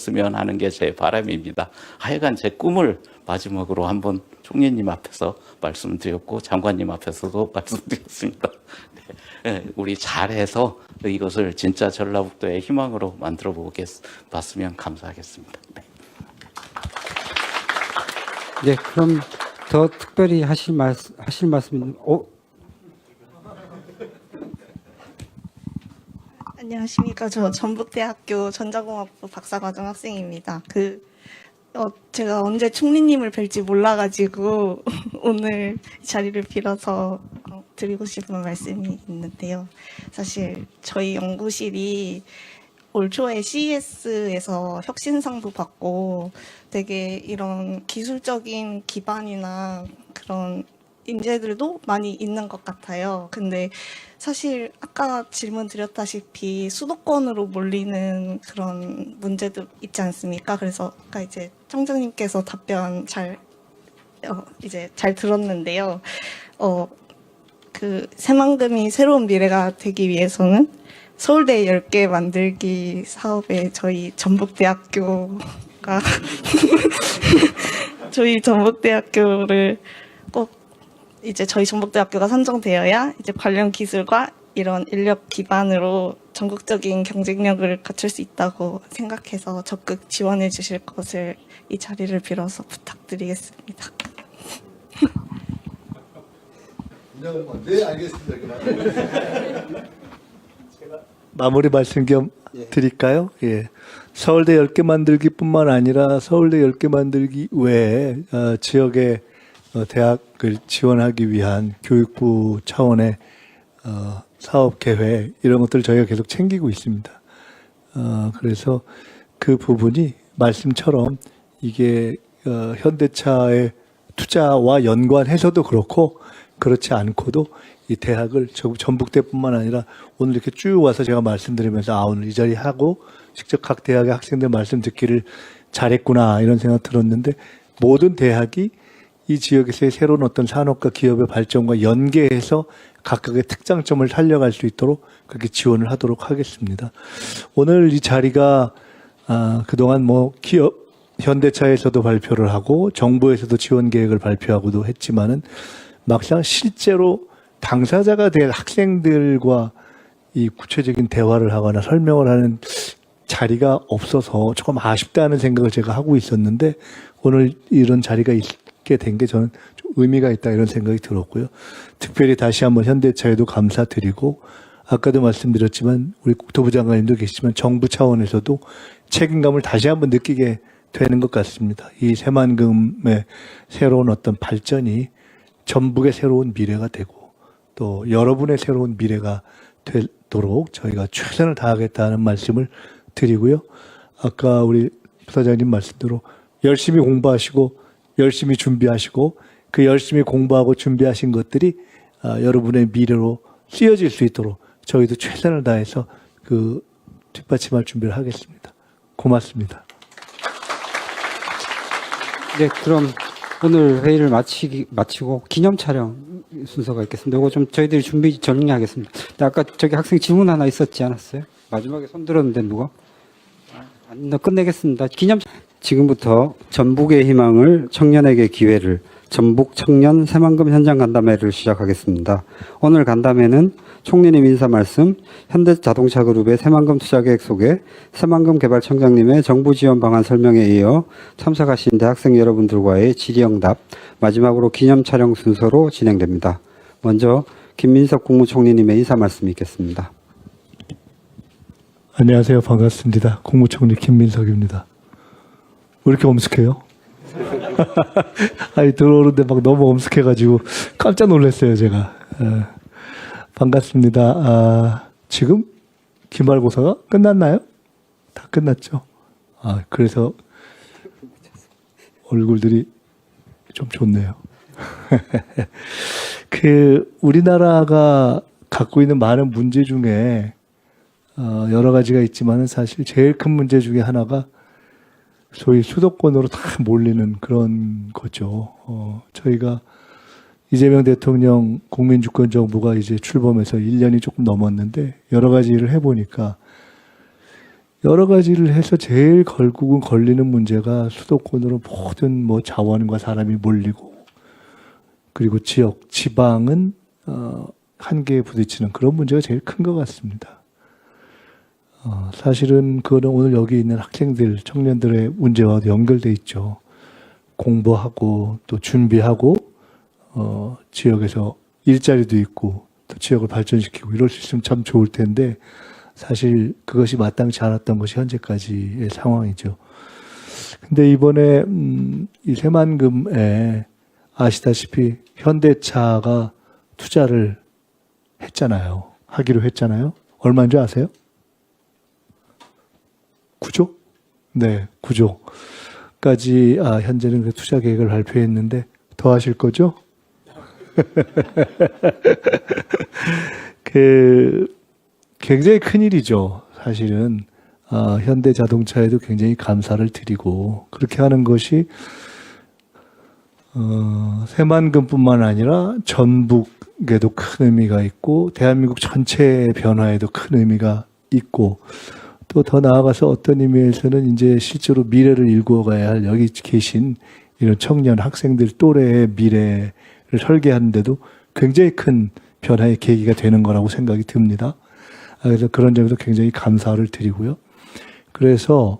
되었으면 하는 게 제 바람입니다. 하여간 제 꿈을 마지막으로 한번 총리님 앞에서 말씀드렸고 장관님 앞에서도 말씀드렸습니다. 네, 우리 잘해서 이것을 진짜 전라북도의 희망으로 만들어 봤으면 감사하겠습니다. 네. 네, 그럼 더 특별히 하실 말씀, 안녕하십니까. 저 전북대학교 전자공학부 박사과정 학생입니다. 제가 언제 총리님을 뵐지 몰라가지고 오늘 이 자리를 빌어서 드리고 싶은 말씀이 있는데요. 사실 저희 연구실이 올 초에 CES에서 혁신상도 받고 되게 이런 기술적인 기반이나 그런 인재들도 많이 있는 것 같아요. 근데 사실 아까 질문 드렸다시피 수도권으로 몰리는 그런 문제도 있지 않습니까? 그래서 아까 이제 청장님께서 답변 잘 들었는데요. 새만금이 새로운 미래가 되기 위해서는 서울대 10개 만들기 사업에 저희 전북대학교가 저희 전북대학교를 꼭 이제 저희 전북대학교가 선정되어야 이제 관련 기술과 이런 인력 기반으로 전국적인 경쟁력을 갖출 수 있다고 생각해서 적극 지원해 주실 것을 이 자리를 빌어서 부탁드리겠습니다. 네, 알겠습니다. 마무리 말씀 겸 드릴까요? 예. 서울대 10개 만들기뿐만 아니라 서울대 10개 만들기 외에 지역의 대학을 지원하기 위한 교육부 차원의 사업 계획 이런 것들을 저희가 계속 챙기고 있습니다. 그래서 그 부분이 말씀처럼 이게 현대차의 투자와 연관해서도 그렇고 그렇지 않고도 이 대학을 전북대뿐만 아니라 오늘 이렇게 쭉 와서 제가 말씀드리면서 오늘 이 자리 하고 직접 각 대학의 학생들 말씀 듣기를 잘했구나 이런 생각 들었는데 모든 대학이 이 지역에서의 새로운 어떤 산업과 기업의 발전과 연계해서 각각의 특장점을 살려갈 수 있도록 그렇게 지원을 하도록 하겠습니다. 오늘 이 자리가 그동안 기업 현대차에서도 발표를 하고 정부에서도 지원 계획을 발표하고도 했지만은 막상 실제로 당사자가 될 학생들과 이 구체적인 대화를 하거나 설명을 하는 자리가 없어서 조금 아쉽다는 생각을 제가 하고 있었는데 오늘 이런 자리가 있게 된 게 저는 좀 의미가 있다 이런 생각이 들었고요. 특별히 다시 한번 현대차에도 감사드리고 아까도 말씀드렸지만 우리 국토부 장관님도 계시지만 정부 차원에서도 책임감을 다시 한번 느끼게 되는 것 같습니다. 이 새만금의 새로운 어떤 발전이 전북의 새로운 미래가 되고 또 여러분의 새로운 미래가 되도록 저희가 최선을 다하겠다는 말씀을 드리고요. 아까 우리 부사장님 말씀대로 열심히 공부하시고 열심히 준비하시고 그 열심히 공부하고 준비하신 것들이 여러분의 미래로 쓰여질 수 있도록 저희도 최선을 다해서 그 뒷받침할 준비를 하겠습니다. 고맙습니다. 네, 그럼 오늘 회의를 마치고 기념 촬영 순서가 있겠습니다. 이거 좀 저희들이 준비 정리하겠습니다. 아까 저기 학생 질문 하나 있었지 않았어요? 마지막에 손 들었는데 누가? 끝내겠습니다. 지금부터 전북의 희망을 청년에게 기회를 전북 청년 새만금 현장 간담회를 시작하겠습니다. 오늘 간담회는 총리님 인사 말씀, 현대자동차그룹의 새만금 투자계획 소개, 새만금 개발청장님의 정부 지원 방안 설명에 이어 참석하신 대학생 여러분들과의 질의응답, 마지막으로 기념 촬영 순서로 진행됩니다. 먼저 김민석 국무총리님의 인사 말씀이 있겠습니다. 안녕하세요. 반갑습니다. 국무총리 김민석입니다. 왜 이렇게 엄숙해요? 아니, 들어오는데 막 너무 엄숙해가지고 깜짝 놀랐어요, 제가. 반갑습니다. 지금 기말고사가 끝났나요? 다 끝났죠? 그래서 얼굴들이 좀 좋네요. 우리나라가 갖고 있는 많은 문제 중에 여러 가지가 있지만은 사실 제일 큰 문제 중에 하나가 소위 수도권으로 다 몰리는 그런 거죠. 저희가 이재명 대통령 국민주권 정부가 이제 출범해서 1년이 조금 넘었는데 여러 가지 일을 해보니까 여러 가지를 해서 제일 결국은 걸리는 문제가 수도권으로 모든 뭐 자원과 사람이 몰리고 그리고 지역, 지방은 한계에 부딪히는 그런 문제가 제일 큰 것 같습니다. 사실은 그거는 오늘 여기 있는 학생들, 청년들의 문제와도 연결돼 있죠. 공부하고 또 준비하고 지역에서 일자리도 있고 또 지역을 발전시키고 이럴 수 있으면 참 좋을 텐데 사실 그것이 마땅치 않았던 것이 현재까지의 상황이죠. 근데 이번에 이 새만금에 아시다시피 현대차가 투자를 했잖아요. 하기로 했잖아요. 얼마인 줄 아세요? 9조? 네, 9조까지 현재는 그 투자 계획을 발표했는데 더 하실 거죠? 굉장히 큰 일이죠. 사실은 현대자동차에도 굉장히 감사를 드리고 그렇게 하는 것이 새만금뿐만 아니라 전북에도 큰 의미가 있고 대한민국 전체의 변화에도 큰 의미가 있고 또 더 나아가서 어떤 의미에서는 이제 실제로 미래를 일구어가야 할 여기 계신 이런 청년 학생들 또래의 미래를 설계하는데도 굉장히 큰 변화의 계기가 되는 거라고 생각이 듭니다. 그래서 그런 점에서 굉장히 감사를 드리고요. 그래서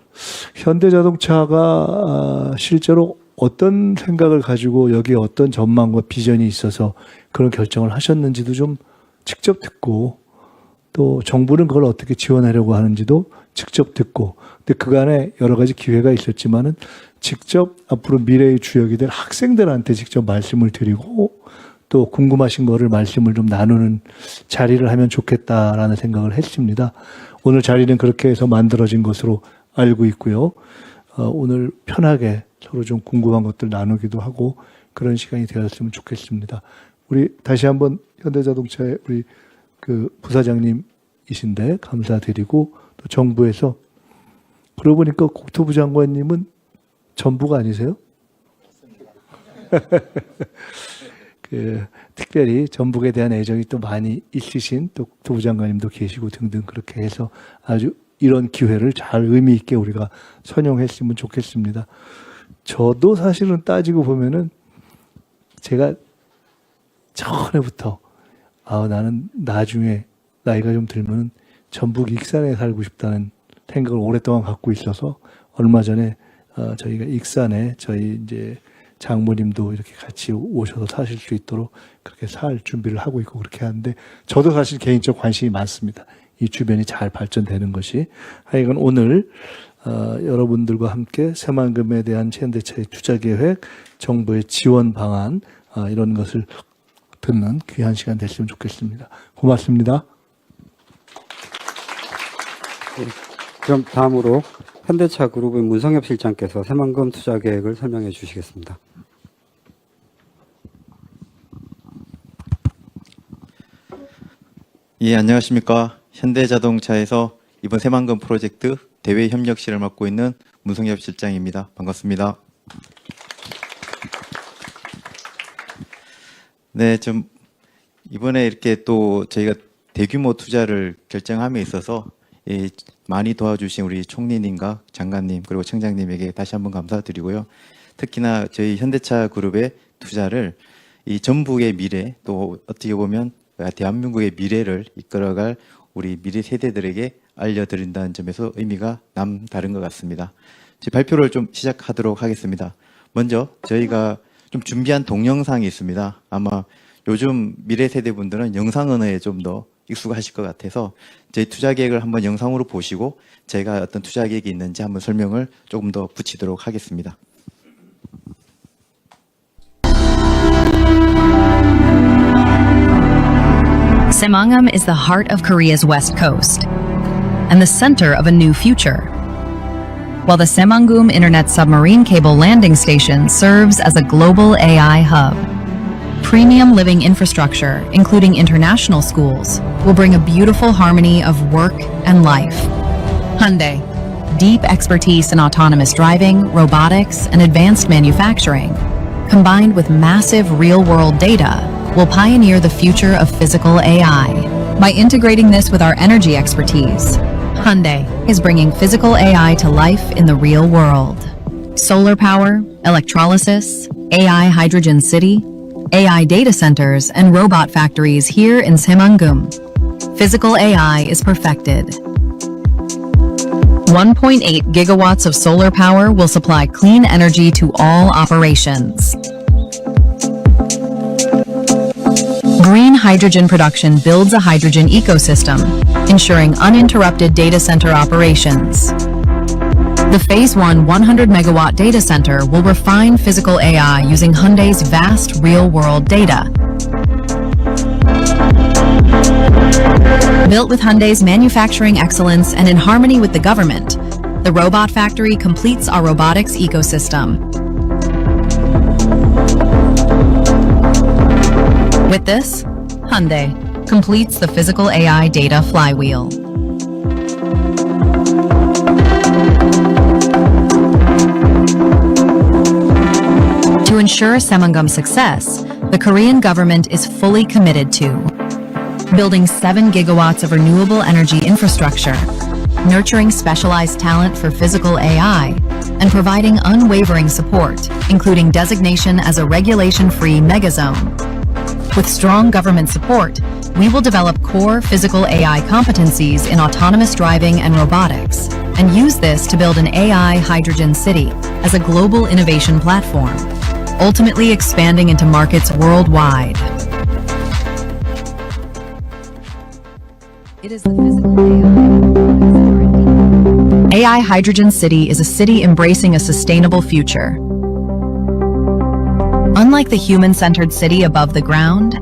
현대자동차가 실제로 어떤 생각을 가지고 여기에 어떤 전망과 비전이 있어서 그런 결정을 하셨는지도 좀 직접 듣고 또 정부는 그걸 어떻게 지원하려고 하는지도 직접 듣고 근데 그간에 여러 가지 기회가 있었지만은 직접 앞으로 미래의 주역이 될 학생들한테 직접 말씀을 드리고 또 궁금하신 거를 말씀을 좀 나누는 자리를 하면 좋겠다라는 생각을 했습니다. 오늘 자리는 그렇게 해서 만들어진 것으로 알고 있고요. 오늘 편하게 서로 좀 궁금한 것들 나누기도 하고 그런 시간이 되었으면 좋겠습니다. 우리 다시 한번 현대자동차의 우리 그 부사장님이신데 감사드리고 또 정부에서 그러고 보니까 국토부 장관님은 전부가 아니세요? 특별히 전북에 대한 애정이 또 많이 있으신 또 국토부 장관님도 계시고 등등 그렇게 해서 아주 이런 기회를 잘 의미 있게 우리가 선용했으면 좋겠습니다. 저도 사실은 따지고 보면은 제가 전에부터 나는 나중에 나이가 좀 들면은 전북 익산에 살고 싶다는 생각을 오랫동안 갖고 있어서 얼마 전에 저희가 익산에 저희 이제 장모님도 이렇게 같이 오셔서 사실 수 있도록 그렇게 살 준비를 하고 있고 그렇게 하는데 저도 사실 개인적 관심이 많습니다. 이 주변이 잘 발전되는 것이. 하여간 오늘 여러분들과 함께 새만금에 대한 현대차의 투자 계획, 정부의 지원 방안 이런 것을 듣는 귀한 시간 됐으면 좋겠습니다. 고맙습니다. 그럼 다음으로 현대차 그룹의 문성엽 실장께서 새만금 투자 계획을 설명해 주시겠습니다. 예, 안녕하십니까. 현대자동차에서 이번 새만금 프로젝트 대외 협력실을 맡고 있는 문성엽 실장입니다. 반갑습니다. 네, 좀 이번에 이렇게 또 저희가 대규모 투자를 결정함에 있어서 많이 도와주신 우리 총리님과 장관님 그리고 청장님에게 다시 한번 감사드리고요. 특히나 저희 현대차 그룹의 투자를 이 전북의 미래 또 어떻게 보면 대한민국의 미래를 이끌어갈 우리 미래 세대들에게 알려드린다는 점에서 의미가 남다른 것 같습니다. 제 발표를 좀 시작하도록 하겠습니다. 먼저 저희가 좀 준비한 동영상이 있습니다. 아마 요즘 미래 세대분들은 영상 언어에 좀 더 익숙하실 것 같아서 저희 투자 계획을 한번 영상으로 보시고 제가 어떤 투자 계획이 있는지 한번 설명을 조금 더 붙이도록 하겠습니다. Saemangam is the heart of Korea's west coast and the center of a new future. While the Saemangum Internet Submarine Cable Landing Station serves as a global AI hub, premium living infrastructure, including international schools, will bring a beautiful harmony of work and life. Hyundai, deep expertise in autonomous driving, robotics, and advanced manufacturing, combined with massive real-world data, will pioneer the future of physical AI. By integrating this with our energy expertise, Hyundai is bringing physical AI to life in the real world. Solar power, electrolysis, AI hydrogen city, AI data centers, and robot factories here in Saemangeum. Physical AI is perfected. 1.8 gigawatts of solar power will supply clean energy to all operations. Green hydrogen production builds a hydrogen ecosystem, ensuring uninterrupted data center operations. The Phase 1 100 megawatt data center will refine physical AI using Hyundai's vast real-world data. Built with Hyundai's manufacturing excellence and in harmony with the government, the robot factory completes our robotics ecosystem. With this, Hyundai completes the physical AI data flywheel. To ensure Saemangeum's success, the Korean government is fully committed to building 7 gigawatts of renewable energy infrastructure, nurturing specialized talent for physical AI, and providing unwavering support, including designation as a regulation-free megazone. With strong government support, we will develop core physical AI competencies in autonomous driving and robotics, and use this to build an AI hydrogen city as a global innovation platform, ultimately expanding into markets worldwide. It is the physical AI Hydrogen City is a city embracing a sustainable future. Unlike the human-centered city above the ground,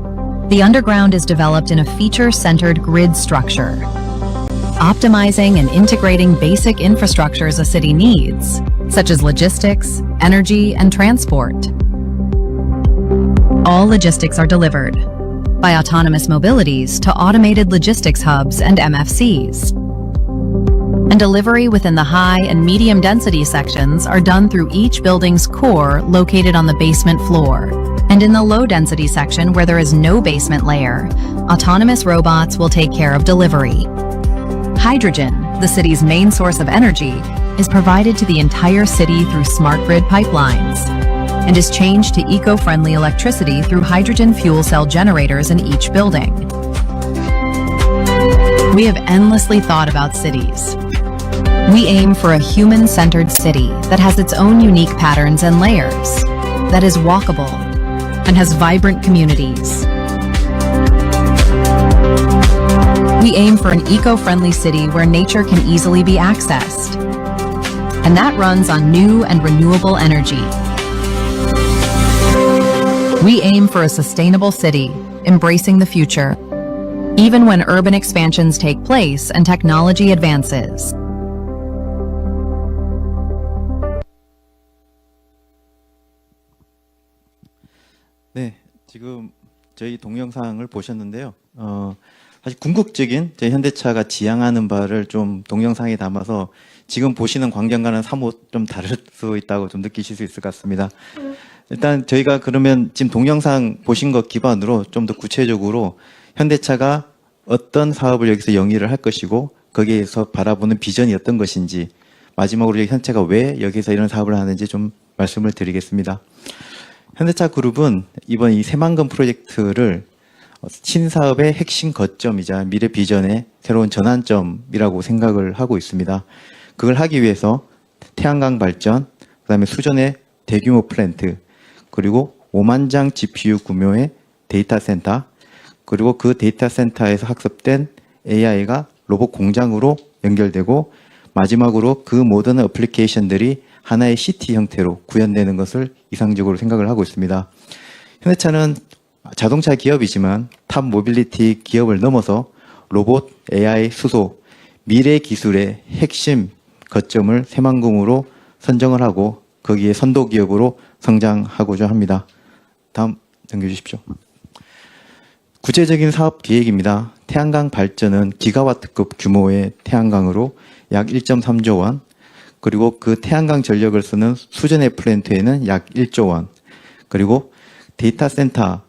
the underground is developed in a feature-centered grid structure, optimizing and integrating basic infrastructures a city needs, such as logistics, energy, and transport. All logistics are delivered, by autonomous mobilities to automated logistics hubs and MFCs. And delivery within the high and medium density sections are done through each building's core located on the basement floor. And in the low density section where there is no basement layer, autonomous robots will take care of delivery. Hydrogen, the city's main source of energy, is provided to the entire city through smart grid pipelines, and is changed to eco-friendly electricity through hydrogen fuel cell generators in each building. We have endlessly thought about cities. We aim for a human-centered city that has its own unique patterns and layers, that is walkable, and has vibrant communities. We aim for an eco-friendly city where nature can easily be accessed, and that runs on new and renewable energy. We aim for a sustainable city, embracing the future, even when urban expansions take place and technology advances. 네, 지금 저희 동영상을 보셨는데요. 사실 궁극적인 저희 현대차가 지향하는 바를 좀 동영상에 담아서 지금 보시는 광경과는 사뭇 좀 다를 수 있다고 좀 느끼실 수 있을 것 같습니다. 일단 저희가 그러면 지금 동영상 보신 것 기반으로 좀 더 구체적으로 현대차가 어떤 사업을 여기서 영위를 할 것이고 거기에서 바라보는 비전이 어떤 것인지, 마지막으로 현대차가 왜 여기서 이런 사업을 하는지 좀 말씀을 드리겠습니다. 현대차 그룹은 이번 이 새만금 프로젝트를 신사업의 핵심 거점이자 미래 비전의 새로운 전환점이라고 생각을 하고 있습니다. 그걸 하기 위해서 태양광 발전, 그다음에 수전의 대규모 플랜트, 그리고 5만 장 GPU 규모의 데이터 센터, 그리고 그 데이터 센터에서 학습된 AI가 로봇 공장으로 연결되고, 마지막으로 그 모든 애플리케이션들이 하나의 시티 형태로 구현되는 것을 이상적으로 생각을 하고 있습니다. 현대차는 자동차 기업이지만 탑 모빌리티 기업을 넘어서 로봇, AI, 수소, 미래 기술의 핵심 거점을 새만금으로 선정을 하고 거기에 선도 기업으로 성장하고자 합니다. 다음 넘겨 주십시오. 구체적인 사업 계획입니다. 태양광 발전은 기가와트급 규모의 태양광으로 약 1.3조 원, 그리고 그 태양광 전력을 쓰는 수전의 플랜트에는 약 1조 원, 그리고 데이터 센터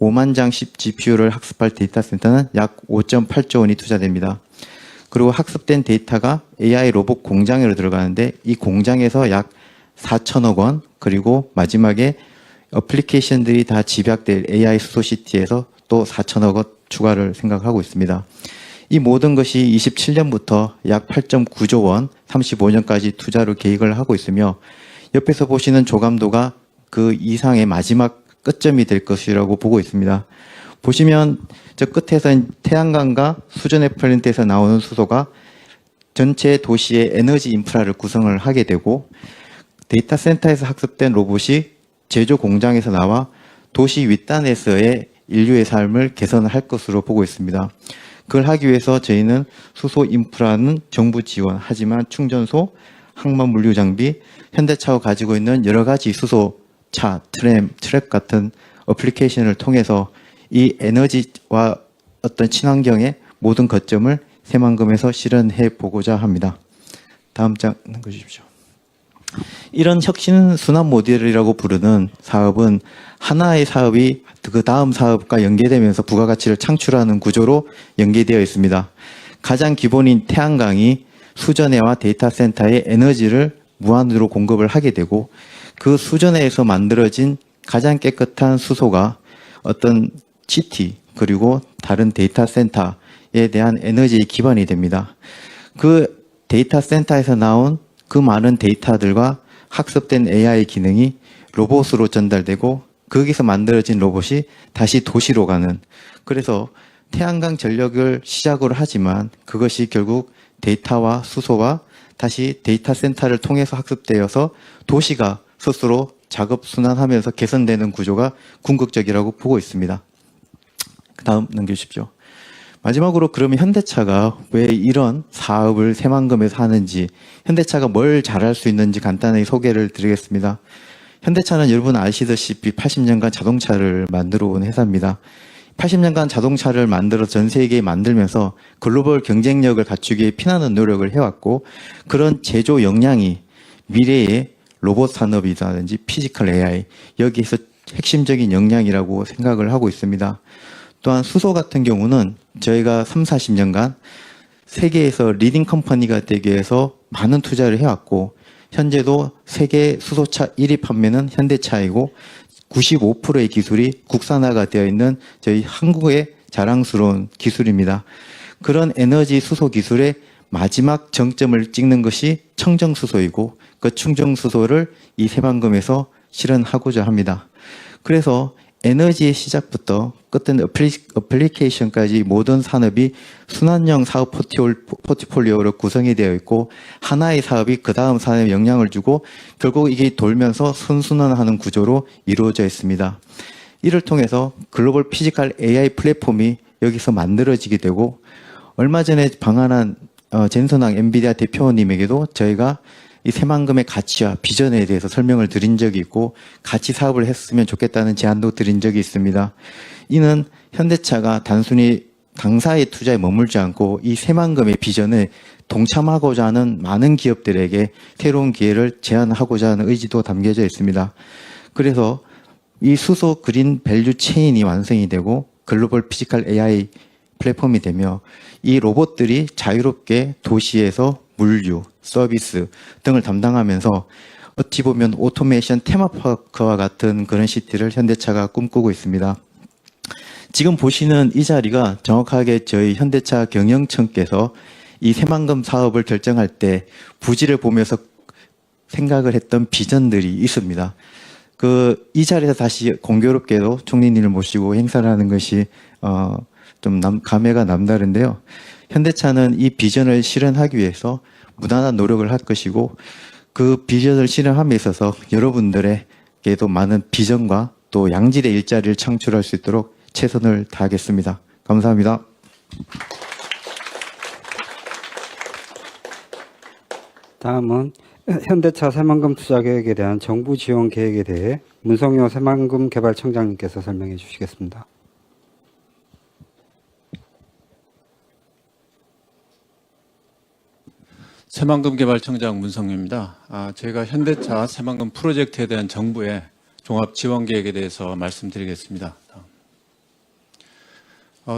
5만 장씩 GPU를 학습할 데이터 센터는 약 5.8조 원이 투자됩니다. 그리고 학습된 데이터가 AI 로봇 공장으로 들어가는데 이 공장에서 약 4천억 원, 그리고 마지막에 어플리케이션들이 다 집약될 AI 수소시티에서 또 4천억 원 추가를 생각하고 있습니다. 이 모든 것이 27년부터 약 8.9조 원, 35년까지 투자로 계획을 하고 있으며 옆에서 보시는 조감도가 그 이상의 마지막 끝점이 될 것이라고 보고 있습니다. 보시면 저 끝에서 태양광과 수전 애플랜트에서 나오는 수소가 전체 도시의 에너지 인프라를 구성을 하게 되고 데이터 센터에서 학습된 로봇이 제조 공장에서 나와 도시 윗단에서의 인류의 삶을 개선할 것으로 보고 있습니다. 그걸 하기 위해서 저희는 수소 인프라는 정부 지원, 하지만 충전소, 항만 물류 장비, 현대차가 가지고 있는 여러 가지 수소차, 트랩 같은 어플리케이션을 통해서 이 에너지와 어떤 친환경의 모든 거점을 새만금에서 실현해 보고자 합니다. 다음 장 넘겨주십시오. 이런 혁신 순환 모델이라고 부르는 사업은 하나의 사업이 그 다음 사업과 연계되면서 부가가치를 창출하는 구조로 연계되어 있습니다. 가장 기본인 태양광이 수전해와 데이터 센터에 에너지를 무한으로 공급을 하게 되고 그 수전해에서 만들어진 가장 깨끗한 수소가 어떤 시티 그리고 다른 데이터 센터에 대한 에너지의 기반이 됩니다. 그 데이터 센터에서 나온 그 많은 데이터들과 학습된 AI 기능이 로봇으로 전달되고 거기서 만들어진 로봇이 다시 도시로 가는, 그래서 태양광 전력을 시작으로 하지만 그것이 결국 데이터와 수소와 다시 데이터 센터를 통해서 학습되어서 도시가 스스로 작업 순환하면서 개선되는 구조가 궁극적이라고 보고 있습니다. 다음 넘겨주십시오. 마지막으로 그러면 현대차가 왜 이런 사업을 새만금에서 하는지, 현대차가 뭘 잘할 수 있는지 간단하게 소개를 드리겠습니다. 현대차는 여러분 아시다시피 80년간 자동차를 만들어 온 회사입니다. 80년간 자동차를 만들어 전 세계에 만들면서 글로벌 경쟁력을 갖추기 위해 피나는 노력을 해왔고, 그런 제조 역량이 미래의 로봇 산업이라든지 피지컬 AI, 여기에서 핵심적인 역량이라고 생각을 하고 있습니다. 또한 수소 같은 경우는 저희가 3, 40년간 세계에서 리딩 컴퍼니가 되기 위해서 많은 투자를 해왔고, 현재도 세계 수소차 1위 판매는 현대차이고 95%의 기술이 국산화가 되어 있는 저희 한국의 자랑스러운 기술입니다. 그런 에너지 수소 기술의 마지막 정점을 찍는 것이 청정수소이고 그 충정수소를 이 새만금에서 실현하고자 합니다. 그래서 에너지의 시작부터 끝은 어플리케이션까지 모든 산업이 순환형 사업 포트폴리오로 구성이 되어 있고 하나의 사업이 그 다음 산업에 영향을 주고 결국 이게 돌면서 선순환하는 구조로 이루어져 있습니다. 이를 통해서 글로벌 피지컬 AI 플랫폼이 여기서 만들어지게 되고, 얼마 전에 방한한 젠선왕 엔비디아 대표님에게도 저희가 이 새만금의 가치와 비전에 대해서 설명을 드린 적이 있고 같이 사업을 했으면 좋겠다는 제안도 드린 적이 있습니다. 이는 현대차가 단순히 당사의 투자에 머물지 않고 이 새만금의 비전을 동참하고자 하는 많은 기업들에게 새로운 기회를 제안하고자 하는 의지도 담겨져 있습니다. 그래서 이 수소 그린 밸류 체인이 완성이 되고 글로벌 피지컬 AI 플랫폼이 되며 이 로봇들이 자유롭게 도시에서 물류, 서비스 등을 담당하면서 어찌 보면 오토메이션 테마파크와 같은 그런 시티를 현대차가 꿈꾸고 있습니다. 지금 보시는 이 자리가 정확하게 저희 현대차 경영청께서 이 새만금 사업을 결정할 때 부지를 보면서 생각을 했던 비전들이 있습니다. 이 자리에서 다시 공교롭게도 총리님을 모시고 행사를 하는 것이 좀 감회가 남다른데요. 현대차는 이 비전을 실현하기 위해서 무단한 노력을 할 것이고 그 비전을 실현함에 있어서 여러분들에게도 많은 비전과 또 양질의 일자리를 창출할 수 있도록 최선을 다하겠습니다. 감사합니다. 다음은 현대차 새만금 투자 계획에 대한 정부 지원 계획에 대해 문성효 새만금 개발청장님께서 설명해 주시겠습니다. 새만금 개발청장 문성유입니다. 저희가 현대차 새만금 프로젝트에 대한 정부의 종합 지원 계획에 대해서 말씀드리겠습니다.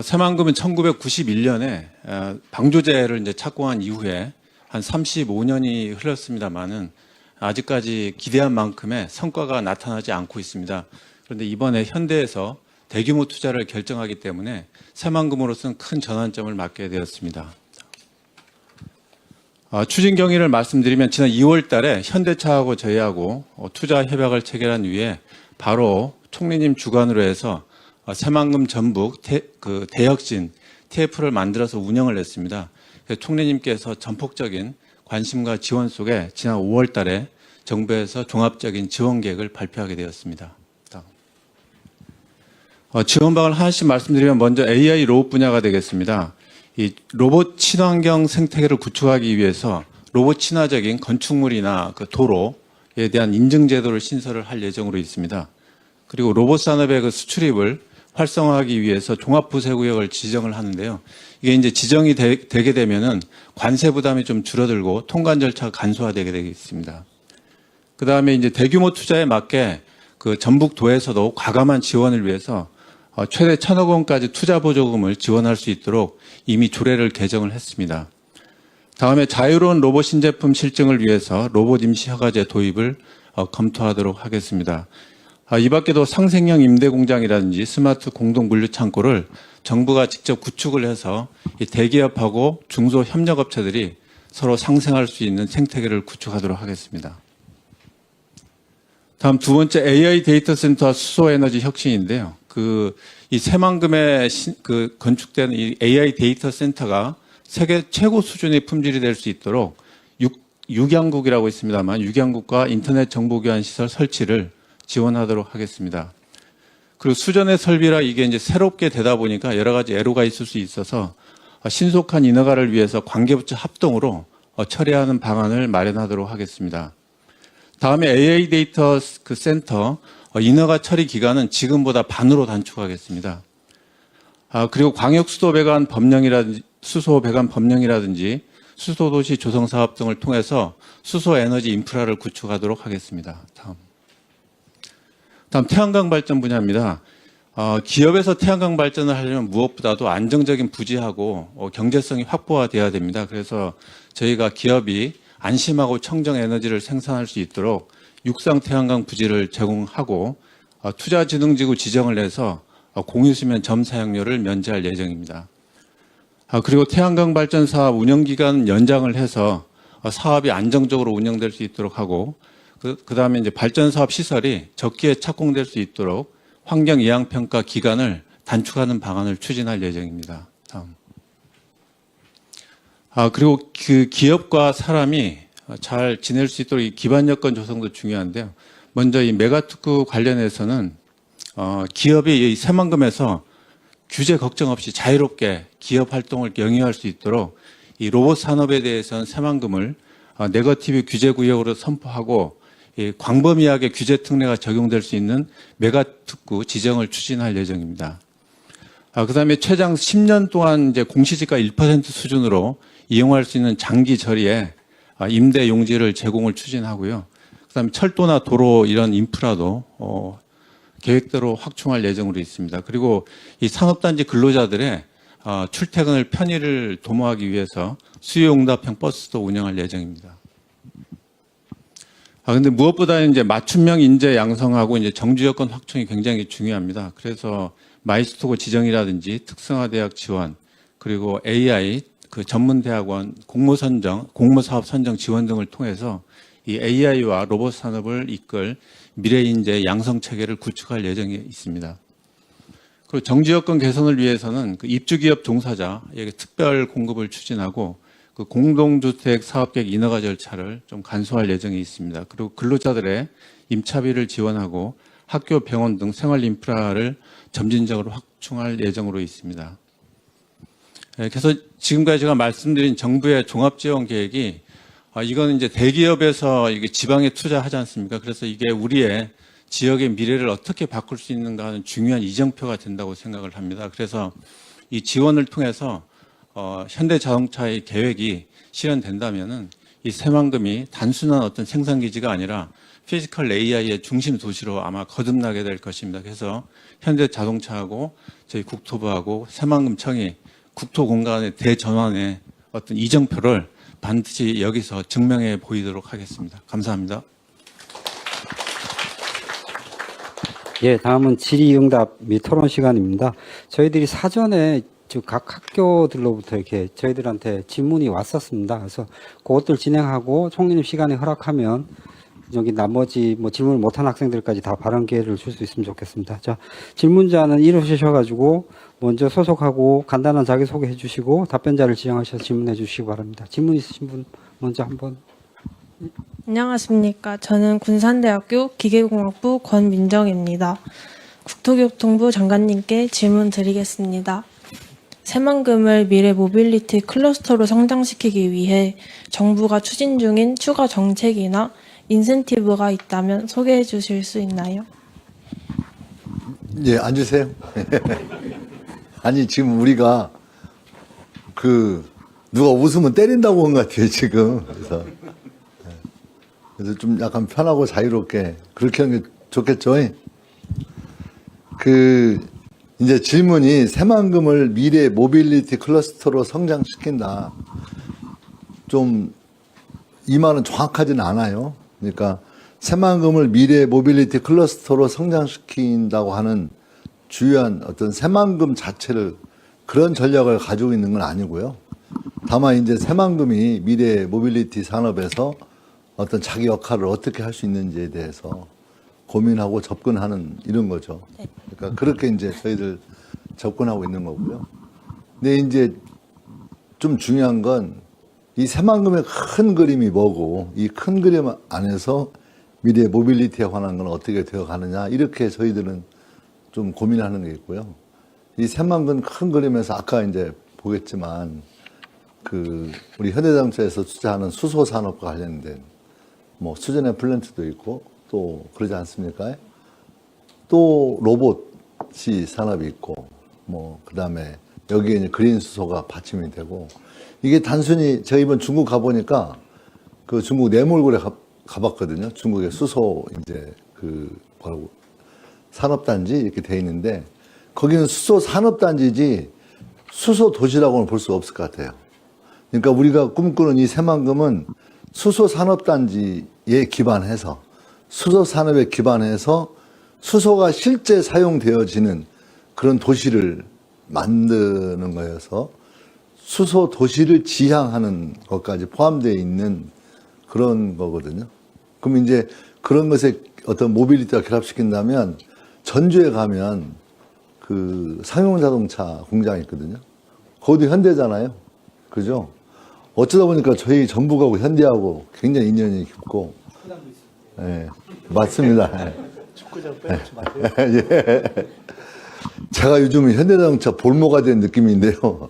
새만금은 1991년에 방조제를 이제 착공한 이후에 한 35년이 흘렀습니다만은 아직까지 기대한 만큼의 성과가 나타나지 않고 있습니다. 그런데 이번에 현대에서 대규모 투자를 결정하기 때문에 새만금으로서는 큰 전환점을 맞게 되었습니다. 추진 경위를 말씀드리면 지난 2월 달에 현대차하고 저희하고 투자 협약을 체결한 이후에 바로 총리님 주관으로 해서 새만금 전북 대혁신 TF를 만들어서 운영을 했습니다. 총리님께서 전폭적인 관심과 지원 속에 지난 5월 달에 정부에서 종합적인 지원 계획을 발표하게 되었습니다. 지원방을 하나씩 말씀드리면 먼저 AI 로봇 분야가 되겠습니다. 이 로봇 친환경 생태계를 구축하기 위해서 로봇 친화적인 건축물이나 그 도로에 대한 인증 제도를 신설을 할 예정으로 있습니다. 그리고 로봇 산업의 그 수출입을 활성화하기 위해서 종합부세구역을 지정을 하는데요. 이게 이제 지정이 되게 되면은 관세 부담이 좀 줄어들고 통관 절차가 간소화되게 되겠습니다. 그 다음에 이제 대규모 투자에 맞게 그 전북도에서도 과감한 지원을 위해서 최대 1,000억 원까지 투자 보조금을 지원할 수 있도록 이미 조례를 개정을 했습니다. 다음에 자유로운 로봇 신제품 실증을 위해서 로봇 임시 허가제 도입을 검토하도록 하겠습니다. 이 밖에도 상생형 임대 공장이라든지 스마트 공동 물류 창고를 정부가 직접 구축을 해서 이 대기업하고 중소 협력업체들이 서로 상생할 수 있는 생태계를 구축하도록 하겠습니다. 다음 두 번째 AI 데이터 센터와 수소 에너지 혁신인데요. 이 새만금에 건축되는 이 AI 데이터 센터가 세계 최고 수준의 품질이 될 수 있도록 육양국이라고 있습니다만 육양국과 인터넷 정보 교환 시설 설치를 지원하도록 하겠습니다. 그리고 수전의 설비라 이게 이제 새롭게 되다 보니까 여러 가지 애로가 있을 수 있어서 신속한 인허가를 위해서 관계부처 합동으로 처리하는 방안을 마련하도록 하겠습니다. 다음에 AI 데이터 센터 인허가 처리 기간은 지금보다 반으로 단축하겠습니다. 그리고 광역 수도 배관 법령이라든지 수소 배관 법령이라든지 수소도시 조성 사업 등을 통해서 수소 에너지 인프라를 구축하도록 하겠습니다. 다음 태양광 발전 분야입니다. 기업에서 태양광 발전을 하려면 무엇보다도 안정적인 부지하고 경제성이 확보가 돼야 됩니다. 그래서 저희가 기업이 안심하고 청정 에너지를 생산할 수 있도록 육상 태양광 부지를 제공하고 투자진흥지구 지정을 해서 공유수면 점 사용료를 면제할 예정입니다. 그리고 태양광 발전 사업 운영기간 연장을 해서 사업이 안정적으로 운영될 수 있도록 하고 그다음에 이제 발전 사업 시설이 적기에 착공될 수 있도록 환경 이양 평가 기간을 단축하는 방안을 추진할 예정입니다. 다음. 그리고 그 기업과 사람이 잘 지낼 수 있도록 이 기반 여건 조성도 중요한데요. 먼저 이 메가특구 관련해서는 기업이 이 새만금에서 규제 걱정 없이 자유롭게 기업 활동을 영위할 수 있도록 이 로봇 산업에 대해서는 새만금을 네거티브 규제 구역으로 선포하고 이 광범위하게 규제 특례가 적용될 수 있는 메가특구 지정을 추진할 예정입니다. 그다음에 최장 10년 동안 이제 공시지가 1% 수준으로 이용할 수 있는 장기 저리에 임대 용지를 제공을 추진하고요. 그다음에 철도나 도로 이런 인프라도 계획대로 확충할 예정으로 있습니다. 그리고 이 산업단지 근로자들의 출퇴근을 편의를 도모하기 위해서 수요응답형 버스도 운영할 예정입니다. 근데 무엇보다 이제 맞춤형 인재 양성하고 이제 정주 여건 확충이 굉장히 중요합니다. 그래서 마이스토고 지정이라든지 특성화대학 지원, 그리고 AI 그 전문대학원 공모사업 선정 지원 등을 통해서 이 AI와 로봇 산업을 이끌 미래 인재 양성 체계를 구축할 예정이 있습니다. 그리고 정지 여건 개선을 위해서는 그 입주기업 종사자에게 특별 공급을 추진하고 그 공동주택 사업계획 인허가 절차를 좀 간소화할 예정이 있습니다. 그리고 근로자들의 임차비를 지원하고 학교, 병원 등 생활 인프라를 점진적으로 확충할 예정으로 있습니다. 그래서 지금까지 제가 말씀드린 정부의 종합지원 계획이 이건 이제 대기업에서 이게 지방에 투자하지 않습니까? 그래서 이게 우리의 지역의 미래를 어떻게 바꿀 수 있는가 하는 중요한 이정표가 된다고 생각을 합니다. 그래서 이 지원을 통해서 현대자동차의 계획이 실현된다면은 이 새만금이 단순한 어떤 생산 기지가 아니라 피지컬 AI의 중심 도시로 아마 거듭나게 될 것입니다. 그래서 현대자동차하고 저희 국토부하고 새만금청이 국토 공간의 대전환의 어떤 이정표를 반드시 여기서 증명해 보이도록 하겠습니다. 감사합니다. 예, 다음은 질의응답 및 토론 시간입니다. 저희들이 사전에 각 학교들로부터 이렇게 저희들한테 질문이 왔었습니다. 그래서 그것들 진행하고 총리님 시간이 허락하면 여기 나머지 뭐 질문을 못한 학생들까지 다 발언 기회를 줄 수 있으면 좋겠습니다. 자, 질문자는 이루셔가지고 먼저 소속하고 간단한 자기소개 해주시고 답변자를 지정하셔서 질문해 주시기 바랍니다. 질문 있으신 분 먼저 한번. 안녕하십니까. 저는 군산대학교 기계공학부 권민정입니다. 국토교통부 장관님께 질문 드리겠습니다. 새만금을 미래 모빌리티 클러스터로 성장시키기 위해 정부가 추진 중인 추가 정책이나 인센티브가 있다면 소개해 주실 수 있나요? 예, 앉으세요. 아니, 지금 우리가 누가 웃으면 때린다고 한 것 같아요, 지금. 그래서 좀 약간 편하고 자유롭게 그렇게 하는 게 좋겠죠. 이제 질문이 새만금을 미래 모빌리티 클러스터로 성장시킨다. 좀 이 말은 정확하지는 않아요. 그러니까 새만금을 미래 모빌리티 클러스터로 성장시킨다고 하는 주요한 어떤 새만금 자체를 그런 전략을 가지고 있는 건 아니고요. 다만 이제 새만금이 미래 모빌리티 산업에서 어떤 자기 역할을 어떻게 할 수 있는지에 대해서 고민하고 접근하는 이런 거죠. 그러니까 그렇게 이제 저희들 접근하고 있는 거고요. 근데 이제 좀 중요한 건 이 새만금의 큰 그림이 뭐고 이 큰 그림 안에서 미래 모빌리티에 관한 건 어떻게 되어 가느냐 이렇게 저희들은 좀 고민하는 게 있고요. 이 새만금 큰 그림에서 아까 이제 보겠지만 우리 현대자동차에서 투자하는 수소 산업과 관련된 뭐 수전의 플랜트도 있고 또 그러지 않습니까? 또 로봇이 산업이 있고 뭐 그다음에 여기에 이제 그린 수소가 받침이 되고 이게 단순히 제가 이번 중국 가보니까 그 중국 내몰골에 가봤거든요. 중국의 수소 이제 뭐라고 산업단지 이렇게 돼 있는데 거기는 수소 산업단지지 수소 도시라고는 볼 수 없을 것 같아요. 그러니까 우리가 꿈꾸는 이 새만금은 수소 산업단지에 기반해서 수소 산업에 기반해서 수소가 실제 사용되어지는 그런 도시를 만드는 거여서 수소 도시를 지향하는 것까지 포함되어 있는 그런 거거든요. 그럼 이제 그런 것에 어떤 모빌리티와 결합시킨다면 전주에 가면 상용 자동차 공장이 있거든요. 거기도 현대잖아요. 그죠? 어쩌다 보니까 저희 전북하고 현대하고 굉장히 인연이 깊고. 예, 맞습니다. 축구장 빼놓지 마세요. 예. 제가 요즘 현대자동차 볼모가 된 느낌인데요.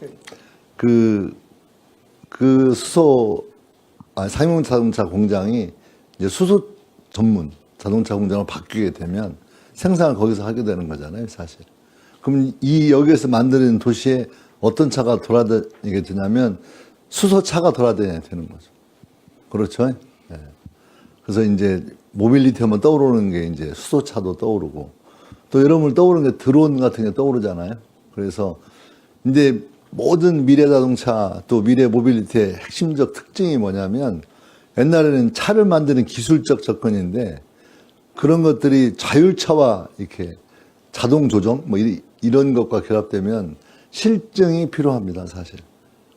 상용 자동차 공장이 이제 수소 전문 자동차 공장으로 바뀌게 되면 생산을 거기서 하게 되는 거잖아요, 사실. 그럼 여기에서 만드는 도시에 어떤 차가 돌아다니게 되냐면 수소차가 돌아다녀야 되는 거죠. 그렇죠? 네. 그래서 이제 모빌리티 하면 떠오르는 게 이제 수소차도 떠오르고 또 여러분 떠오르는 게 드론 같은 게 떠오르잖아요. 그래서 이제 모든 미래 자동차 또 미래 모빌리티의 핵심적 특징이 뭐냐면 옛날에는 차를 만드는 기술적 접근인데 그런 것들이 자율차와 이렇게 자동 조정 뭐 이런 것과 결합되면 실증이 필요합니다, 사실.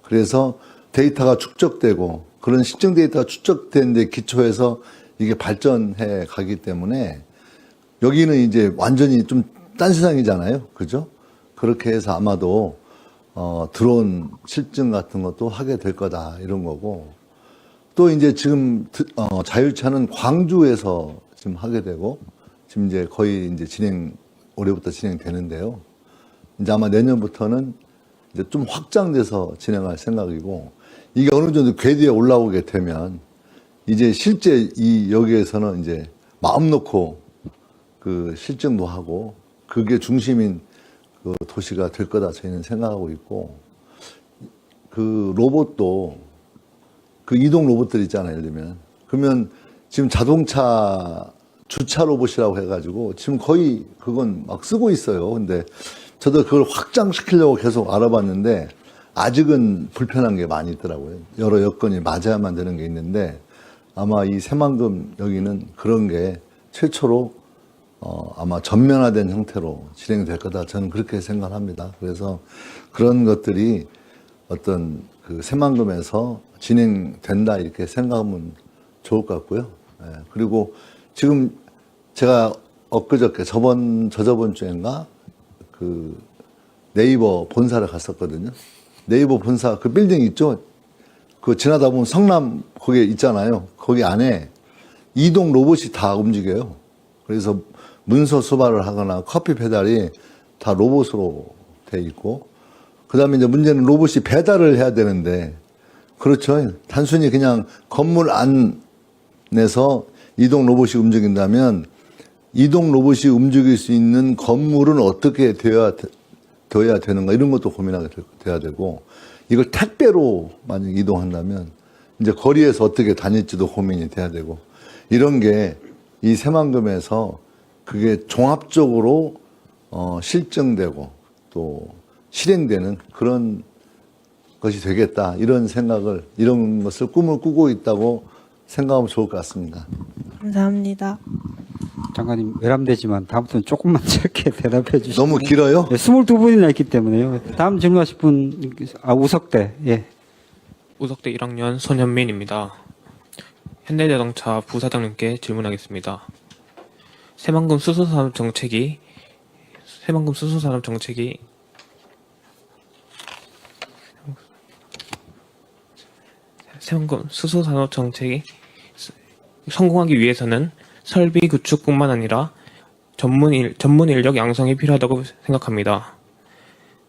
그래서 데이터가 축적되고 그런 실증 데이터가 축적된 데 기초해서 이게 발전해 가기 때문에 여기는 이제 완전히 좀 딴 세상이잖아요. 그죠? 그렇게 해서 아마도 드론 실증 같은 것도 하게 될 거다 이런 거고 또 이제 지금 자율차는 광주에서 지금 하게 되고 지금 이제 거의 이제 올해부터 진행되는데요. 이제 아마 내년부터는 이제 좀 확장돼서 진행할 생각이고 이게 어느 정도 궤도에 올라오게 되면 이제 실제 여기에서는 이제 마음 놓고 실증도 하고 그게 중심인 도시가 될 거다 저희는 생각하고 있고 로봇도 그 이동 로봇들 있잖아요, 예를 들면. 그러면 지금 자동차 주차 로봇이라고 해가지고 지금 거의 그건 막 쓰고 있어요. 근데 저도 그걸 확장시키려고 계속 알아봤는데 아직은 불편한 게 많이 있더라고요. 여러 여건이 맞아야만 되는 게 있는데 아마 이 새만금 여기는 그런 게 최초로 아마 전면화된 형태로 진행될 거다. 저는 그렇게 생각합니다. 그래서 그런 것들이 어떤 그 새만금에서 진행된다 이렇게 생각하면 좋을 것 같고요. 예, 그리고 지금 제가 엊그저께 저저번 주인가 그 네이버 본사를 갔었거든요. 네이버 본사 그 빌딩 있죠? 그 지나다 보면 성남 거기 있잖아요. 거기 안에 이동 로봇이 다 움직여요. 그래서 문서 수발을 하거나 커피 배달이 다 로봇으로 돼 있고, 그 다음에 이제 문제는 로봇이 배달을 해야 되는데, 그렇죠. 단순히 그냥 건물 안에서 이동 로봇이 움직인다면, 이동 로봇이 움직일 수 있는 건물은 어떻게 되어야 되는가, 이런 것도 고민하게 돼야 되고, 이걸 택배로 만약 이동한다면, 이제 거리에서 어떻게 다닐지도 고민이 돼야 되고, 이런 게 이 새만금에서 그게 종합적으로 실증되고 또 실행되는 그런 것이 되겠다, 이런 것을 꿈을 꾸고 있다고 생각하면 좋을 것 같습니다. 감사합니다. 장관님 외람되지만 다음부터는 조금만 짧게 대답해 주시면. 너무 길어요? 22분이나 있기 때문에요. 다음 질문하실 분, 우석대. 예. 우석대 1학년 손현민입니다. 현대자동차 부사장님께 질문하겠습니다. 새만금 수소산업 정책이 성공하기 위해서는 설비 구축뿐만 아니라 전문 인력 양성이 필요하다고 생각합니다.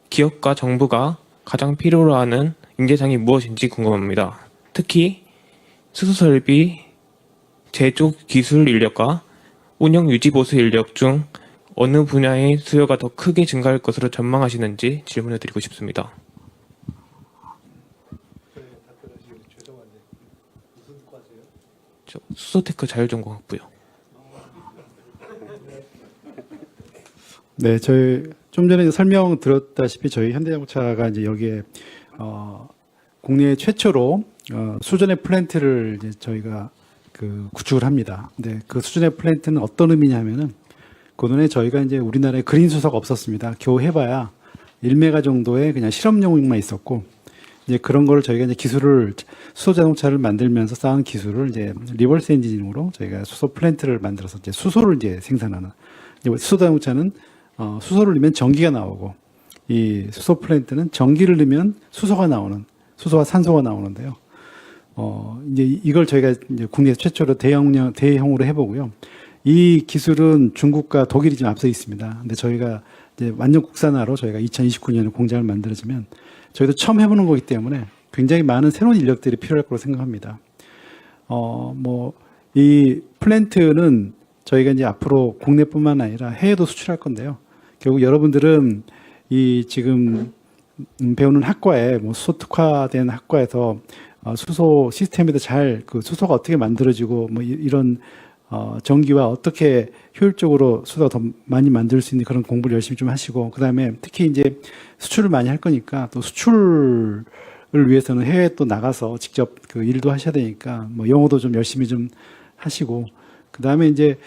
기업과 정부가 가장 필요로 하는 인재상이 무엇인지 궁금합니다. 특히 수소설비 제조 기술 인력과 운영 유지 보수 인력 중 어느 분야의 수요가 더 크게 증가할 것으로 전망하시는지 질문해 드리고 싶습니다. 저 수소테크 자율전공학부요. 네, 저희 좀 전에 설명드렸다시피 저희 현대자동차가 이제 여기에 국내 최초로 수전의 플랜트를 이제 저희가 그 구축을 합니다. 근데 그 수전의 플랜트는 어떤 의미냐면은 그동안에 저희가 이제 우리나라에 그린 수소가 없었습니다. 겨우 해봐야 1메가 정도의 그냥 실험용만 있었고, 이제 그런 거를 저희가 이제 기술을 수소 자동차를 만들면서 쌓은 기술을 이제 리버스 엔지닝으로 저희가 수소 플랜트를 만들어서 이제 수소를 이제 생산하는, 이제 수소 자동차는 수소를 넣으면 전기가 나오고, 이 수소 플랜트는 전기를 넣으면 수소가 나오는, 수소와 산소가 나오는데요. 이제 이걸 저희가 이제 국내 최초로 대형으로 해보고요. 이 기술은 중국과 독일이 좀 앞서 있습니다. 근데 저희가 이제 완전 국산화로 저희가 2029년에 공장을 만들어지면 저희도 처음 해보는 거기 때문에 굉장히 많은 새로운 인력들이 필요할 거라고 생각합니다. 이 플랜트는 저희가 이제 앞으로 국내뿐만 아니라 해외도 수출할 건데요. 결국 여러분들은 이 지금 배우는 학과에 수소 특화된 학과에서 수소 시스템에도 잘 그 수소가 어떻게 만들어지고 이런 전기와 어떻게 효율적으로 수소가 더 많이 만들 수 있는 그런 공부를 열심히 좀 하시고, 그다음에 특히 이제 수출을 많이 할 거니까 또 수출을 위해서는 해외에 또 나가서 직접 그 일도 하셔야 되니까 영어도 좀 열심히 좀 하시고, 그다음에 이제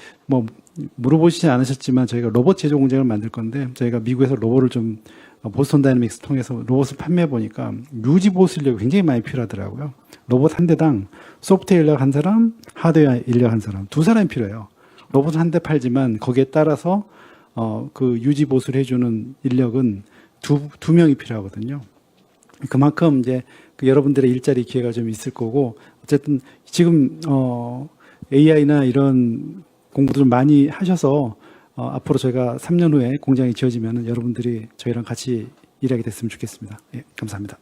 물어보시지 않으셨지만 저희가 로봇 제조 공장을 만들 건데, 저희가 미국에서 로봇을 좀 보스턴 다이내믹스 통해서 로봇을 판매해 보니까 유지 보수 인력이 굉장히 많이 필요하더라고요. 로봇 한 대당 소프트웨어 인력 한 사람, 하드웨어 인력 한 사람, 두 사람이 필요해요. 로봇 한 대 팔지만 거기에 따라서 그 유지 보수를 해주는 인력은 두 명이 필요하거든요. 그만큼 이제 그 여러분들의 일자리 기회가 좀 있을 거고, 어쨌든 지금 AI나 이런 공부들 많이 하셔서 앞으로 저희가 3년 후에 공장이 지어지면 여러분들이 저희랑 같이 일하게 됐으면 좋겠습니다. 예, 감사합니다.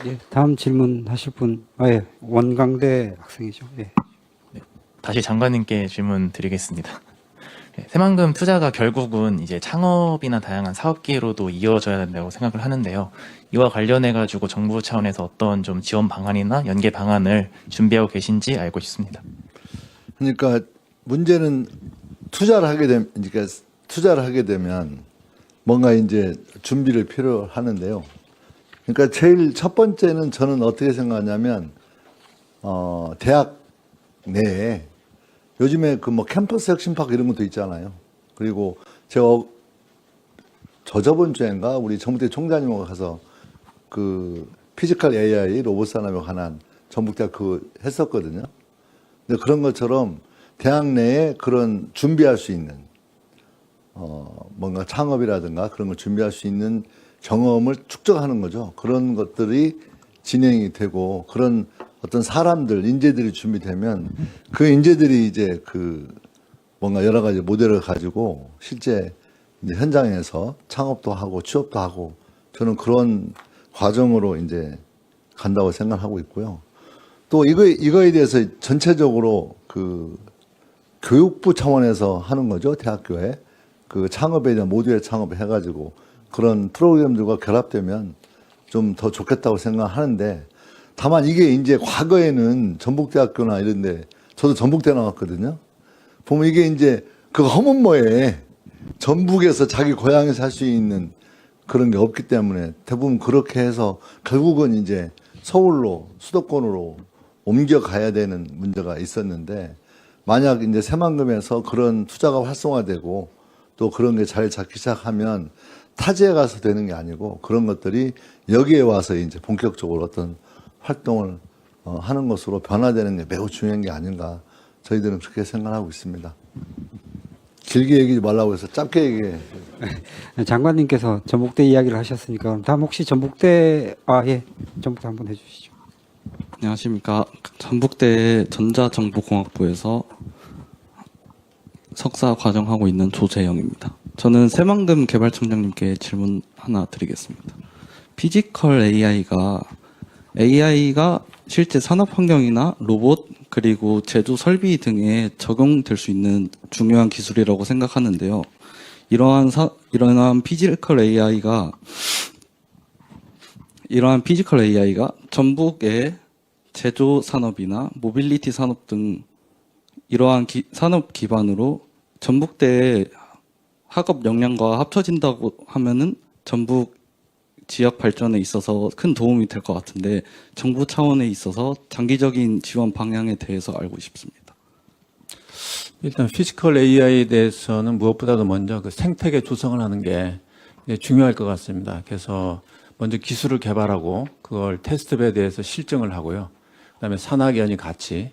예, 다음 질문하실 분, 예, 원광대 학생이죠. 예. 다시 장관님께 질문 드리겠습니다. 새만금 투자가 결국은 이제 창업이나 다양한 사업 기회로도 이어져야 된다고 생각을 하는데요. 이와 관련해 가지고 정부 차원에서 어떤 좀 지원 방안이나 연계 방안을 준비하고 계신지 알고 싶습니다. 그러니까 문제는 투자를 하게 되면 뭔가 이제 준비를 필요 하는데요. 그러니까 제일 첫 번째는 저는 어떻게 생각하냐면 대학 내에 요즘에 그 뭐 캠퍼스 혁신파크 이런 것도 있잖아요. 그리고 제가 저번 주인가 우리 정부대 총장님하고 가서 그 피지컬 AI 로봇 산업에 관한 전북대학 그 했었거든요. 근데 그런 것처럼 대학 내에 그런 준비할 수 있는 뭔가 창업이라든가 그런 걸 준비할 수 있는 경험을 축적하는 거죠. 그런 것들이 진행이 되고 그런 어떤 사람들, 인재들이 준비되면 그 인재들이 이제 그 뭔가 여러 가지 모델을 가지고 실제 이제 현장에서 창업도 하고 취업도 하고 저는 그런 과정으로 이제 간다고 생각하고 있고요. 또 이거에 대해서 전체적으로 그 교육부 차원에서 하는 거죠. 대학교에 그 창업에 대한 모듈 창업을 해가지고 그런 프로그램들과 결합되면 좀 더 좋겠다고 생각하는데 다만 이게 이제 과거에는 전북대학교나 이런데 저도 전북대 나왔거든요. 보면 이게 이제 그 허문모에 전북에서 자기 고향에서 할 수 있는 그런 게 없기 때문에 대부분 그렇게 해서 결국은 이제 서울로 수도권으로 옮겨가야 되는 문제가 있었는데 만약 이제 새만금에서 그런 투자가 활성화되고 또 그런 게 자리 잡기 시작하면 타지에 가서 되는 게 아니고 그런 것들이 여기에 와서 이제 본격적으로 어떤 활동을 하는 것으로 변화되는 게 매우 중요한 게 아닌가 저희들은 그렇게 생각하고 있습니다. 길게 얘기하지 말라고 해서 짧게 얘기해. 장관님께서 전북대 이야기를 하셨으니까 다음 혹시 전북대 전북대 한번 해주시죠. 안녕하십니까. 전북대 전자정보공학부에서 석사 과정하고 있는 조재영입니다. 저는 새만금 개발청장님께 질문 하나 드리겠습니다. 피지컬 AI가 실제 산업 환경이나 로봇 그리고 제조 설비 등에 적용될 수 있는 중요한 기술이라고 생각하는데요. 이러한 피지컬 AI가 전북의 제조 산업이나 모빌리티 산업 등 이러한 산업 기반으로 전북대의 학업 역량과 합쳐진다고 하면은 전북 지역 발전에 있어서 큰 도움이 될 것 같은데 정부 차원에 있어서 장기적인 지원 방향에 대해서 알고 싶습니다. 일단 피지컬 AI에 대해서는 무엇보다도 먼저 그 생태계 조성을 하는 게 중요할 것 같습니다. 그래서 먼저 기술을 개발하고 그걸 테스트베드에서 실증을 하고요. 그다음에 산학연이 같이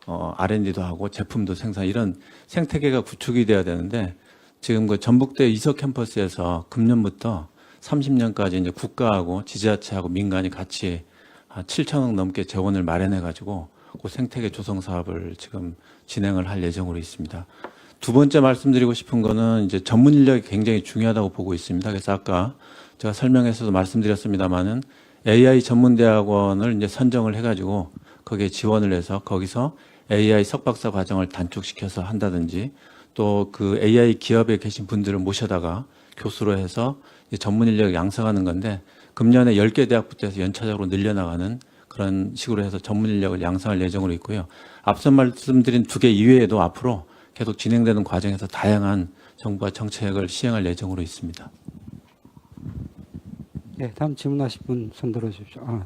R&D도 하고 제품도 생산 이런 생태계가 구축이 돼야 되는데 지금 그 전북대 이서 캠퍼스에서 금년부터 30년까지 이제 국가하고 지자체하고 민간이 같이 7천억 넘게 재원을 마련해 가지고 그 생태계 조성 사업을 지금 진행을 할 예정으로 있습니다. 두 번째 말씀드리고 싶은 거는 이제 전문 인력이 굉장히 중요하다고 보고 있습니다. 그래서 아까 제가 설명에서도 말씀드렸습니다만은 AI 전문대학원을 이제 선정을 해가지고 거기에 지원을 해서 거기서 AI 석박사 과정을 단축시켜서 한다든지 또 그 AI 기업에 계신 분들을 모셔다가 교수로 해서 전문 인력을 양성하는 건데 금년에 10개 대학부터 해서 연차적으로 늘려나가는 그런 식으로 해서 전문 인력을 양성할 예정으로 있고요. 앞서 말씀드린 2개 이외에도 앞으로 계속 진행되는 과정에서 다양한 정부와 정책을 시행할 예정으로 있습니다. 네, 다음 질문하실 분 손 들어주십시오.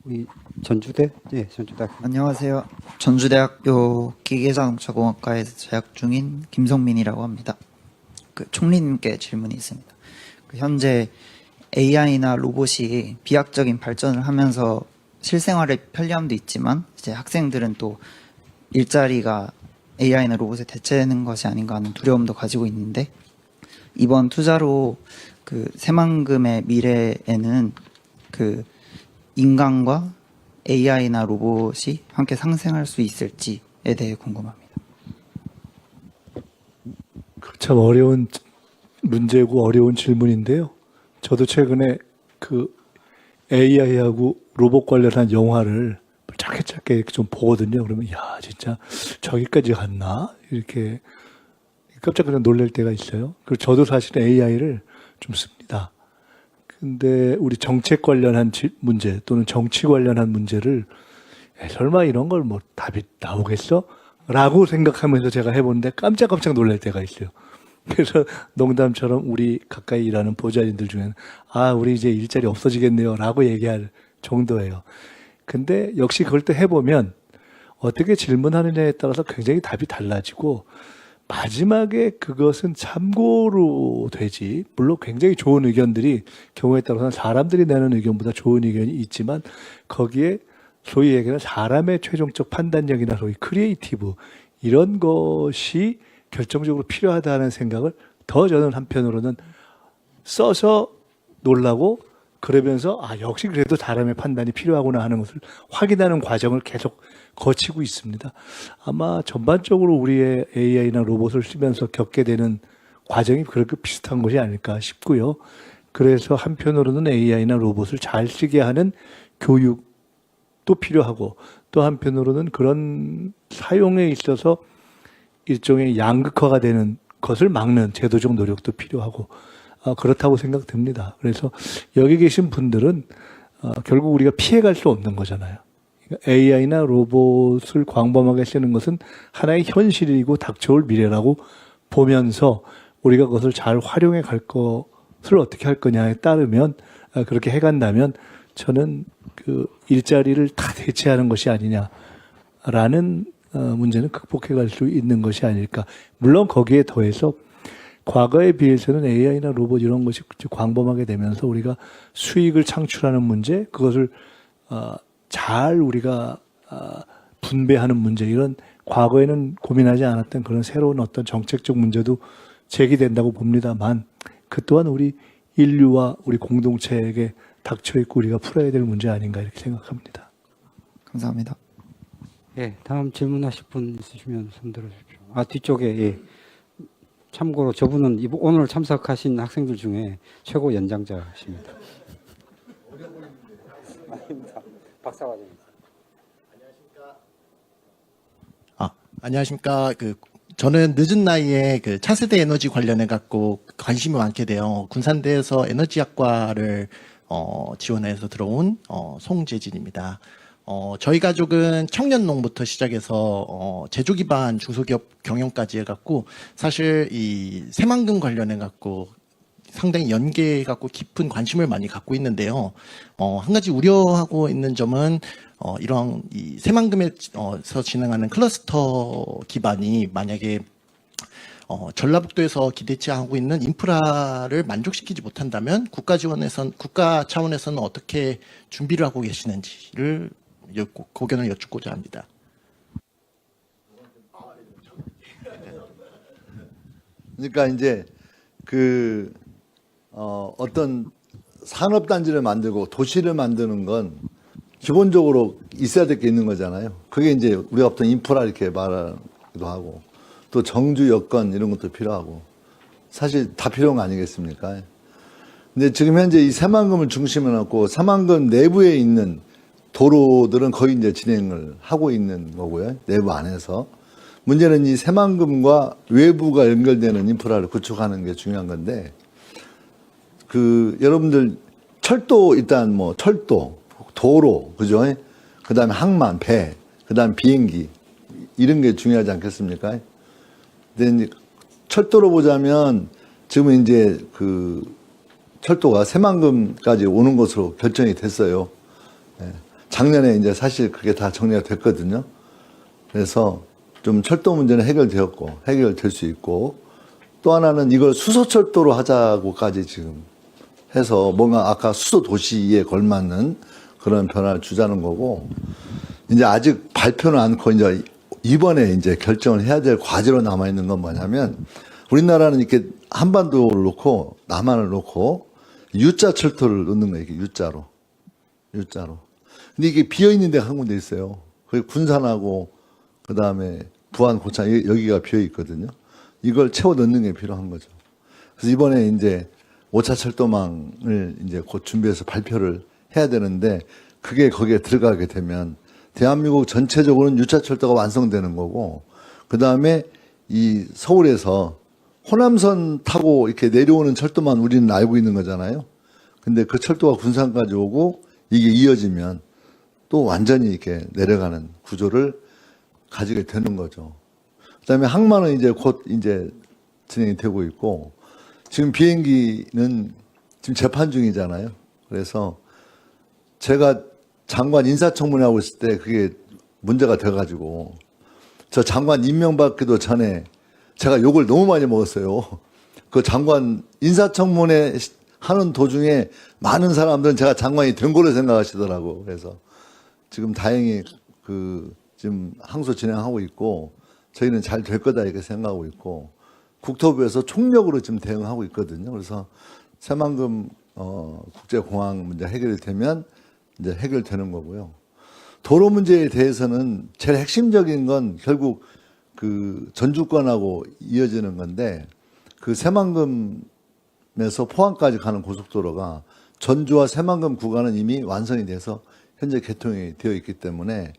우리 전주대? 네, 전주대. 안녕하세요. 전주대학교 기계자동차공학과에서 재학 중인 김성민이라고 합니다. 총리님께 질문이 있습니다. 현재 AI나 로봇이 비약적인 발전을 하면서 실생활의 편리함도 있지만 이제 학생들은 또 일자리가 AI나 로봇에 대체되는 것이 아닌가 하는 두려움도 가지고 있는데 이번 투자로 새만금의 미래에는 인간과 AI나 로봇이 함께 상생할 수 있을지에 대해 궁금합니다. 참 어려운 문제고 어려운 질문인데요. 저도 최근에 AI하고 로봇 관련한 영화를 짧게 좀 보거든요. 그러면 진짜 저기까지 갔나? 이렇게 깜짝 놀랄 때가 있어요. 그리고 저도 사실은 AI를 좀 씁니다. 근데 우리 정책 관련한 문제 또는 정치 관련한 문제를 설마 이런 걸 뭐 답이 나오겠어? 라고 생각하면서 제가 해보는데 깜짝 놀랄 때가 있어요. 그래서 농담처럼 우리 가까이 일하는 보좌진들 중에는 우리 이제 일자리 없어지겠네요 라고 얘기할 정도예요. 근데 역시 그걸 또 해보면 어떻게 질문하느냐에 따라서 굉장히 답이 달라지고 마지막에 그것은 참고로 되지. 물론 굉장히 좋은 의견들이 경우에 따라서는 사람들이 내는 의견보다 좋은 의견이 있지만 거기에 소위 얘기하는 사람의 최종적 판단력이나 소위 크리에이티브 이런 것이 결정적으로 필요하다는 생각을 더 저는 한편으로는 써서 놀라고 그러면서 역시 그래도 사람의 판단이 필요하구나 하는 것을 확인하는 과정을 계속 거치고 있습니다. 아마 전반적으로 우리의 AI나 로봇을 쓰면서 겪게 되는 과정이 그렇게 비슷한 것이 아닐까 싶고요. 그래서 한편으로는 AI나 로봇을 잘 쓰게 하는 교육도 필요하고 또 한편으로는 그런 사용에 있어서 일종의 양극화가 되는 것을 막는 제도적 노력도 필요하고 그렇다고 생각됩니다. 그래서 여기 계신 분들은 결국 우리가 피해갈 수 없는 거잖아요. AI나 로봇을 광범하게 쓰는 것은 하나의 현실이고 닥쳐올 미래라고 보면서 우리가 그것을 잘 활용해 갈 것을 어떻게 할 거냐에 따르면 그렇게 해간다면 저는 그 일자리를 다 대체하는 것이 아니냐라는 문제는 극복해 갈 수 있는 것이 아닐까. 물론 거기에 더해서 과거에 비해서는 AI나 로봇 이런 것이 광범하게 되면서 우리가 수익을 창출하는 문제, 그것을 잘 우리가 분배하는 문제, 이런 과거에는 고민하지 않았던 그런 새로운 어떤 정책적 문제도 제기된다고 봅니다만 그 또한 우리 인류와 우리 공동체에게 닥쳐있고 우리가 풀어야 될 문제 아닌가 이렇게 생각합니다. 감사합니다. 예, 다음 질문하실 분 있으시면 손 들어주십시오. 뒤쪽에 예. 참고로 저분은 오늘 참석하신 학생들 중에 최고 연장자십니다. 아닙니다. 박사과정입니다. 안녕하십니까. 저는 늦은 나이에 차세대 에너지 관련해 갖고 관심이 많게 돼요. 군산대에서 에너지학과를 지원해서 들어온 송재진입니다. 저희 가족은 청년농부터 시작해서 제조 기반 중소기업 경영까지 해갖고 사실 이 새만금 관련해 갖고 상당히 연계해 갖고 깊은 관심을 많이 갖고 있는데요. 한 가지 우려하고 있는 점은 이런 이 새만금에서 진행하는 클러스터 기반이 만약에 전라북도에서 기대치 하고 있는 인프라를 만족시키지 못한다면 국가 차원에서는 어떻게 준비를 하고 계시는지를 고견을 여쭙고자 합니다. 그러니까 이제 어떤 산업단지를 만들고 도시를 만드는 건 기본적으로 있어야 될 게 있는 거잖아요. 그게 이제 우리가 어떤 인프라 이렇게 말하기도 하고 또 정주 여건 이런 것도 필요하고 사실 다 필요한 거 아니겠습니까? 근데 지금 현재 이 새만금을 중심으로 놓고 새만금 내부에 있는 도로들은 거의 이제 진행을 하고 있는 거고요. 내부 안에서. 문제는 이 새만금과 외부가 연결되는 인프라를 구축하는 게 중요한 건데, 여러분들 철도, 일단 철도, 도로, 그죠? 그 다음에 항만, 배, 그 다음에 비행기, 이런 게 중요하지 않겠습니까? 근데 이제 철도로 보자면 지금 이제 철도가 새만금까지 오는 것으로 결정이 됐어요. 작년에 이제 사실 그게 다 정리가 됐거든요. 그래서 좀 철도 문제는 해결될 수 있고, 또 하나는 이걸 수소철도로 하자고까지 지금 해서 뭔가 아까 수소도시에 걸맞는 그런 변화를 주자는 거고, 이제 아직 발표는 않고 이제 이번에 이제 결정을 해야 될 과제로 남아있는 건 뭐냐면, 우리나라는 이렇게 한반도를 놓고 남한을 놓고 U자 철도를 놓는 거예요. 이렇게 U자로. 근데 이게 비어있는 데가 한 군데 있어요. 거기 군산하고 그 다음에 부안, 고창 여기가 비어있거든요. 이걸 채워 넣는 게 필요한 거죠. 그래서 이번에 이제 5차 철도망을 이제 곧 준비해서 발표를 해야 되는데, 그게 거기에 들어가게 되면 대한민국 전체적으로는 6차 철도가 완성되는 거고, 그 다음에 이 서울에서 호남선 타고 이렇게 내려오는 철도만 우리는 알고 있는 거잖아요. 근데 그 철도가 군산까지 오고 이게 이어지면 또 완전히 이렇게 내려가는 구조를 가지게 되는 거죠. 그다음에 항만은 이제 곧 이제 진행이 되고 있고, 지금 비행기는 지금 재판 중이잖아요. 그래서 제가 장관 인사청문회 하고 있을 때 그게 문제가 돼가지고, 저 장관 임명받기도 전에 제가 욕을 너무 많이 먹었어요. 그 장관 인사청문회 하는 도중에 많은 사람들은 제가 장관이 된 걸로 생각하시더라고. 그래서 지금 다행히 지금 항소 진행하고 있고, 저희는 잘 될 거다 이렇게 생각하고 있고, 국토부에서 총력으로 지금 대응하고 있거든요. 그래서 새만금 국제공항 문제 해결이 되면 이제 해결되는 거고요. 도로 문제에 대해서는 제일 핵심적인 건 결국 그 전주권하고 이어지는 건데, 그 새만금에서 포항까지 가는 고속도로가 전주와 새만금 구간은 이미 완성이 돼서 현재 개통이 되어 있기 때문에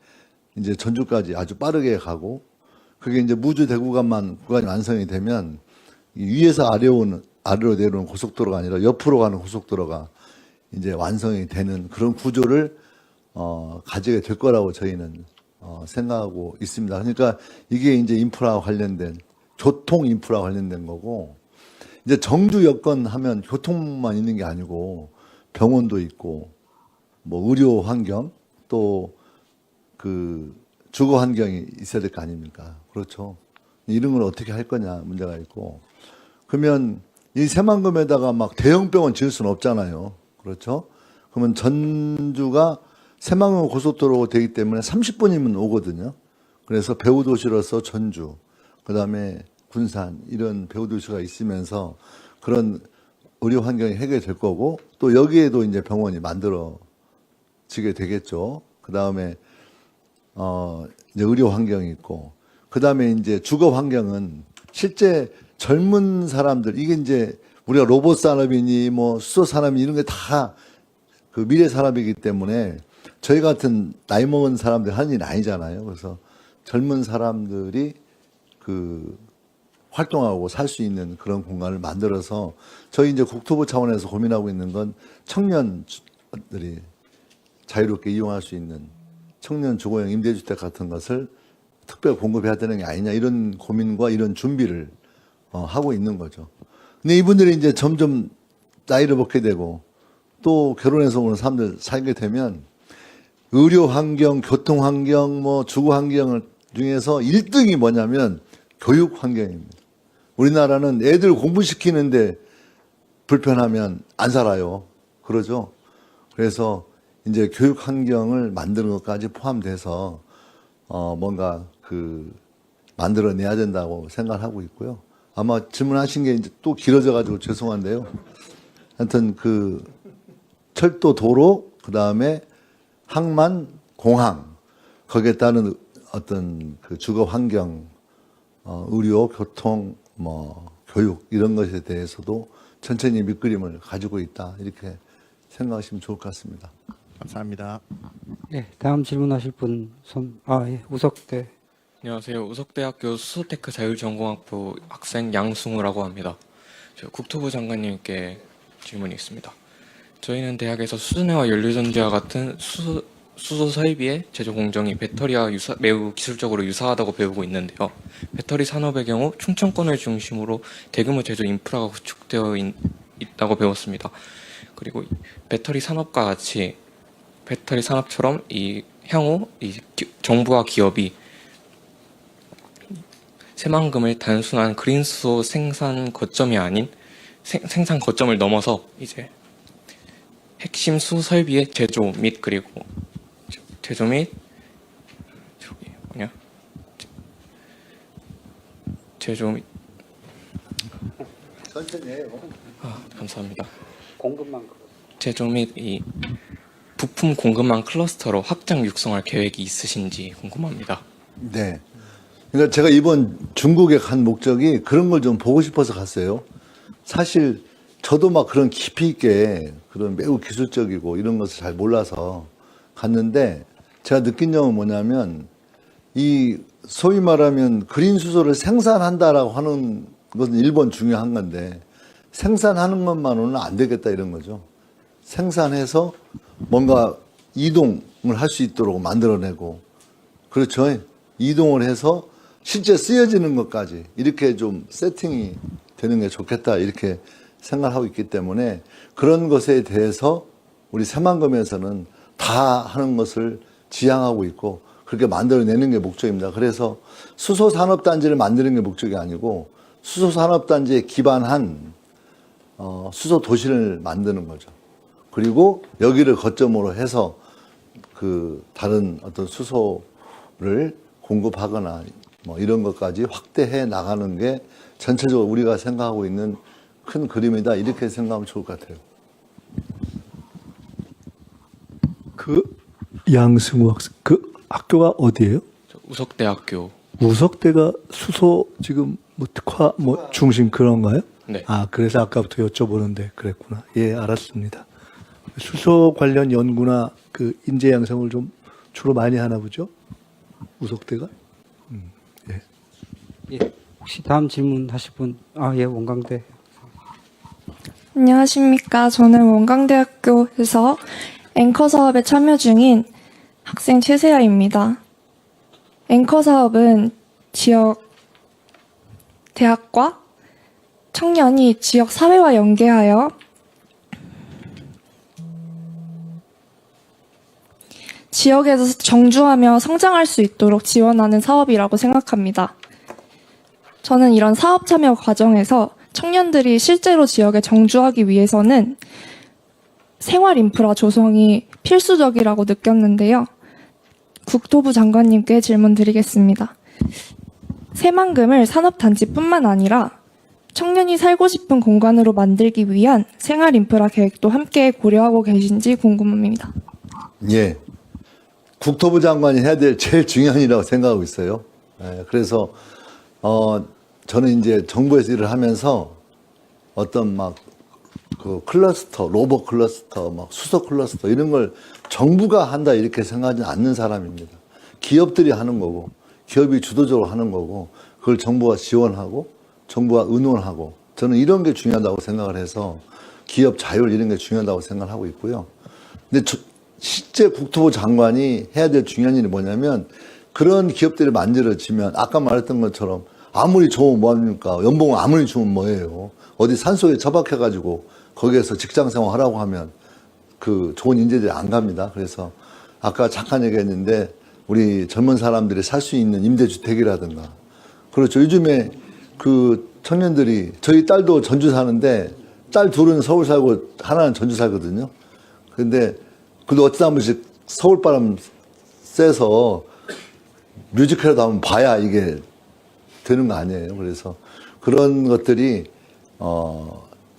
이제 전주까지 아주 빠르게 가고, 그게 이제 무주 대구 구간이 완성이 되면 위에서 아래로 내려오는 고속도로가 아니라 옆으로 가는 고속도로가 이제 완성이 되는 그런 구조를 가지게 될 거라고 저희는 생각하고 있습니다. 그러니까 이게 이제 인프라와 관련된, 교통 인프라 관련된 거고, 이제 정주 여건 하면 교통만 있는 게 아니고 병원도 있고, 뭐 의료 환경, 또 그 주거 환경이 있어야 될 거 아닙니까? 그렇죠. 이런 걸 어떻게 할 거냐 문제가 있고, 그러면 이 새만금에다가 막 대형 병원 지을 수는 없잖아요. 그렇죠? 그러면 전주가 새만금 고속도로 되기 때문에 30분이면 오거든요. 그래서 배후 도시로서 전주, 그다음에 군산 이런 배후 도시가 있으면서 그런 의료 환경이 해결될 거고, 또 여기에도 이제 병원이 만들어지게 되겠죠. 그다음에 이제 의료 환경이 있고, 그다음에 이제 주거 환경은 실제 젊은 사람들, 이게 이제 우리가 로봇 산업이니 뭐 수소 산업이 이런 게 다 그 미래 산업이기 때문에 저희 같은 나이 먹은 사람들 하는 일이 아니잖아요. 그래서 젊은 사람들이 그 활동하고 살 수 있는 그런 공간을 만들어서, 저희 이제 국토부 차원에서 고민하고 있는 건 청년들이 자유롭게 이용할 수 있는 청년 주거용 임대주택 같은 것을 특별히 공급해야 되는 게 아니냐, 이런 고민과 이런 준비를 하고 있는 거죠. 근데 이분들이 이제 점점 나이를 먹게 되고 또 결혼해서 오는 사람들 살게 되면 의료 환경, 교통 환경, 뭐 주거 환경 중에서 1등이 뭐냐면 교육 환경입니다. 우리나라는 애들 공부시키는데 불편하면 안 살아요. 그러죠? 그래서 이제 교육 환경을 만드는 것까지 포함돼서 뭔가 만들어내야 된다고 생각하고 있고요. 아마 질문하신 게 이제 또 길어져가지고 죄송한데요. 하여튼 철도, 도로, 그 다음에 항만, 공항, 거기에 따른 어떤 주거 환경, 의료, 교통, 교육 이런 것에 대해서도 천천히 밑그림을 가지고 있다, 이렇게 생각하시면 좋을 것 같습니다. 감사합니다. 네, 다음 질문하실 분 예, 우석대. 안녕하세요. 우석대학교 수소테크 자율전공학부 학생 양승우라고 합니다. 저 국토부 장관님께 질문이 있습니다. 저희는 대학에서 수소내와 연료전지와 같은 수소 설비의 제조 공정이 배터리와 매우 기술적으로 유사하다고 배우고 있는데요. 배터리 산업의 경우 충청권을 중심으로 대규모 제조 인프라가 구축되어 있다고 배웠습니다. 그리고 배터리 산업과 같이 배터리 산업처럼 향후 정부와 기업이 새만금을 단순한 그린수소 생산 거점이 아닌 생산 거점을 넘어서 이제 핵심 수소 설비의 제조 및 천천히 해요. 감사합니다. 공급망 제조 및 이 부품 공급망 클러스터로 확장 육성할 계획이 있으신지 궁금합니다. 네. 그러니까 제가 이번 중국에 간 목적이 그런 걸 좀 보고 싶어서 갔어요. 사실 저도 막 그런 깊이 있게 그런 매우 기술적이고 이런 것을 잘 몰라서 갔는데, 제가 느낀 점은 뭐냐면 이 소위 말하면 그린 수소를 생산한다라고 하는 그것은 1번 중요한 건데 생산하는 것만으로는 안 되겠다 이런 거죠. 생산해서 뭔가 이동을 할 수 있도록 만들어내고, 그렇죠. 이동을 해서 실제 쓰여지는 것까지 이렇게 좀 세팅이 되는 게 좋겠다 이렇게 생각하고 있기 때문에 그런 것에 대해서 우리 새만금에서는 다 하는 것을 지향하고 있고 그렇게 만들어내는 게 목적입니다. 그래서 수소산업단지를 만드는 게 목적이 아니고 수소산업단지에 기반한 수소도시를 만드는 거죠. 그리고 여기를 거점으로 해서 그 다른 어떤 수소를 공급하거나 뭐 이런 것까지 확대해 나가는 게 전체적으로 우리가 생각하고 있는 큰 그림이다 이렇게 생각하면 좋을 것 같아요. 그 양승우 학생, 그 학교가 어디예요? 우석대학교. 우석대가 수소 지금 뭐 특화 뭐 중심 그런가요? 네. 아, 그래서 아까부터 여쭤보는데 그랬구나. 예, 알았습니다. 수소 관련 연구나 그 인재 양성을 좀 주로 많이 하나 보죠? 우석대가? 예. 예. 혹시 다음 질문 하실 분? 예, 원광대. 안녕하십니까. 저는 원광대학교에서 앵커 사업에 참여 중인 학생 최세아입니다. 앵커 사업은 지역 대학과 청년이 지역 사회와 연계하여 지역에서 정주하며 성장할 수 있도록 지원하는 사업이라고 생각합니다. 저는 이런 사업 참여 과정에서 청년들이 실제로 지역에 정주하기 위해서는 생활 인프라 조성이 필수적이라고 느꼈는데요. 국토부 장관님께 질문 드리겠습니다. 새만금을 산업단지뿐만 아니라 청년이 살고 싶은 공간으로 만들기 위한 생활 인프라 계획도 함께 고려하고 계신지 궁금합니다. 예. 국토부 장관이 해야 될 제일 중요한 일이라고 생각하고 있어요. 예, 그래서, 저는 이제 정부에서 일을 하면서 어떤 막 그 클러스터, 로봇 클러스터, 막 수소 클러스터 이런 걸 정부가 한다 이렇게 생각하지 않는 사람입니다. 기업들이 하는 거고, 기업이 주도적으로 하는 거고, 그걸 정부가 지원하고, 정부가 의논하고, 저는 이런 게 중요하다고 생각을 해서 기업 자율 이런 게 중요하다고 생각을 하고 있고요. 근데 실제 국토부 장관이 해야 될 중요한 일이 뭐냐면 그런 기업들이 만들어지면 아까 말했던 것처럼 아무리 좋으면 뭐합니까? 연봉을 아무리 주면 뭐예요? 어디 산속에 처박혀가지고 거기에서 직장생활 하라고 하면 그 좋은 인재들이 안 갑니다. 그래서 아까 잠깐 얘기했는데 우리 젊은 사람들이 살 수 있는 임대주택이라든가, 그렇죠. 요즘에 그 청년들이, 저희 딸도 전주 사는데 딸 둘은 서울 살고 하나는 전주 살거든요. 근데 그래도 어쩌다 한 번씩 서울바람 쐬서 뮤지컬이라도 한번 봐야 이게 되는 거 아니에요. 그래서 그런 것들이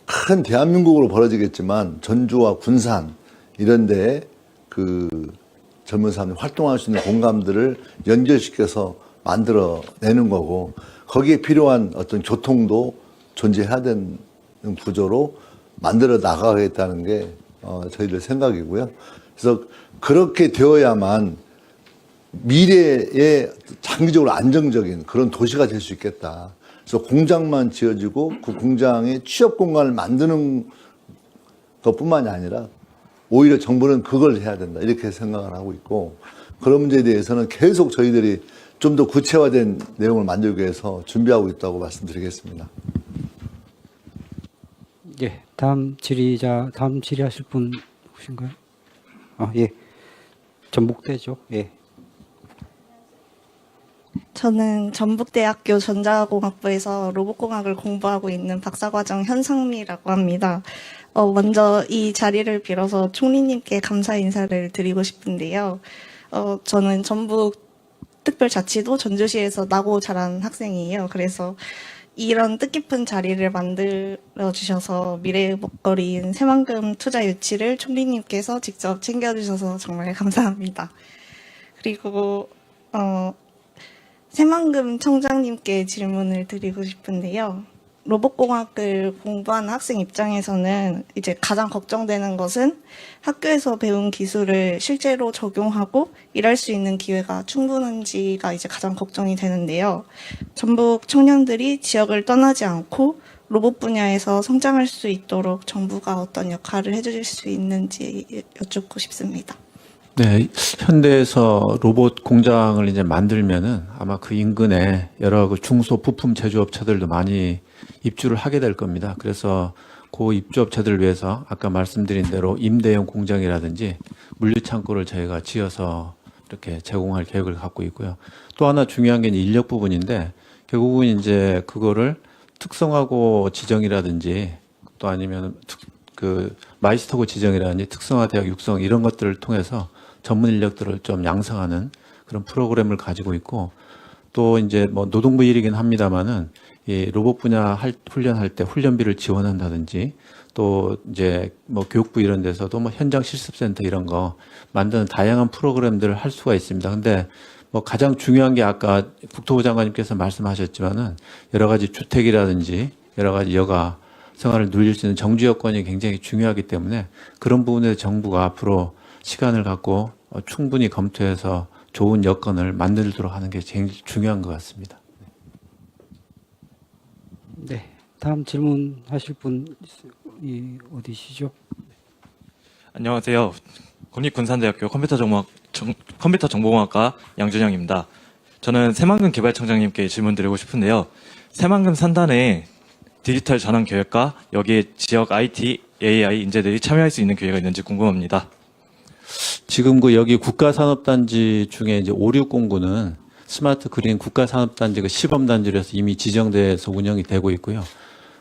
큰 대한민국으로 벌어지겠지만 전주와 군산 이런 데에 그 젊은 사람들이 활동할 수 있는 공간들을 연결시켜서 만들어내는 거고, 거기에 필요한 어떤 교통도 존재해야 되는 구조로 만들어 나가겠다는 게 저희들 생각이고요. 그래서 그렇게 되어야만 미래에 장기적으로 안정적인 그런 도시가 될 수 있겠다. 그래서 공장만 지어지고 그 공장에 취업 공간을 만드는 것뿐만이 아니라 오히려 정부는 그걸 해야 된다 이렇게 생각을 하고 있고, 그런 문제에 대해서는 계속 저희들이 좀 더 구체화된 내용을 만들기 위해서 준비하고 있다고 말씀드리겠습니다. 예, 다음 질의하실 분 누구신가요? 예. 전북대죠. 예. 저는 전북대학교 전자공학부에서 로봇공학을 공부하고 있는 박사과정 현상미라고 합니다. 먼저 이 자리를 빌어서 총리님께 감사 인사를 드리고 싶은데요. 저는 전북특별자치도 전주시에서 나고 자란 학생이에요. 그래서 이런 뜻깊은 자리를 만들어 주셔서 미래의 먹거리인 새만금 투자 유치를 총리님께서 직접 챙겨주셔서 정말 감사합니다. 그리고 새만금 청장님께 질문을 드리고 싶은데요. 로봇공학을 공부하는 학생 입장에서는 이제 가장 걱정되는 것은 학교에서 배운 기술을 실제로 적용하고 일할 수 있는 기회가 충분한지가 이제 가장 걱정이 되는데요. 전북 청년들이 지역을 떠나지 않고 로봇 분야에서 성장할 수 있도록 정부가 어떤 역할을 해주실 수 있는지 여쭙고 싶습니다. 네, 현대에서 로봇 공장을 이제 만들면은 아마 그 인근에 여러 그 중소 부품 제조업체들도 많이 입주를 하게 될 겁니다. 그래서 그 입주업체들을 위해서 아까 말씀드린 대로 임대용 공장이라든지 물류창고를 저희가 지어서 이렇게 제공할 계획을 갖고 있고요. 또 하나 중요한 게 인력 부분인데 결국은 이제 그거를 특성화고 지정이라든지 또 아니면 그 마이스터고 지정이라든지 특성화 대학 육성 이런 것들을 통해서 전문 인력들을 좀 양성하는 그런 프로그램을 가지고 있고 또 이제 뭐 노동부 일이긴 합니다만은 이 로봇 분야 훈련할 때 훈련비를 지원한다든지 또 이제 뭐 교육부 이런 데서도 뭐 현장 실습센터 이런 거 만드는 다양한 프로그램들을 할 수가 있습니다. 근데 뭐 가장 중요한 게 아까 국토부 장관님께서 말씀하셨지만은 여러 가지 주택이라든지 여러 가지 여가 생활을 누릴 수 있는 정주 여건이 굉장히 중요하기 때문에 그런 부분에 정부가 앞으로 시간을 갖고 충분히 검토해서 좋은 여건을 만들도록 하는 게 제일 중요한 것 같습니다. 네, 다음 질문하실 분이 어디시죠? 안녕하세요. 국립군산대학교 컴퓨터 정보공학과 양준영입니다. 저는 새만금 개발청장님께 질문드리고 싶은데요. 새만금 산단의 디지털 전환 계획과 여기에 지역 IT, AI 인재들이 참여할 수 있는 기회가 있는지 궁금합니다. 지금 그 여기 국가산업단지 중에 이제 5609는 스마트 그린 국가산업단지 그 시범단지로서 이미 지정돼서 운영이 되고 있고요.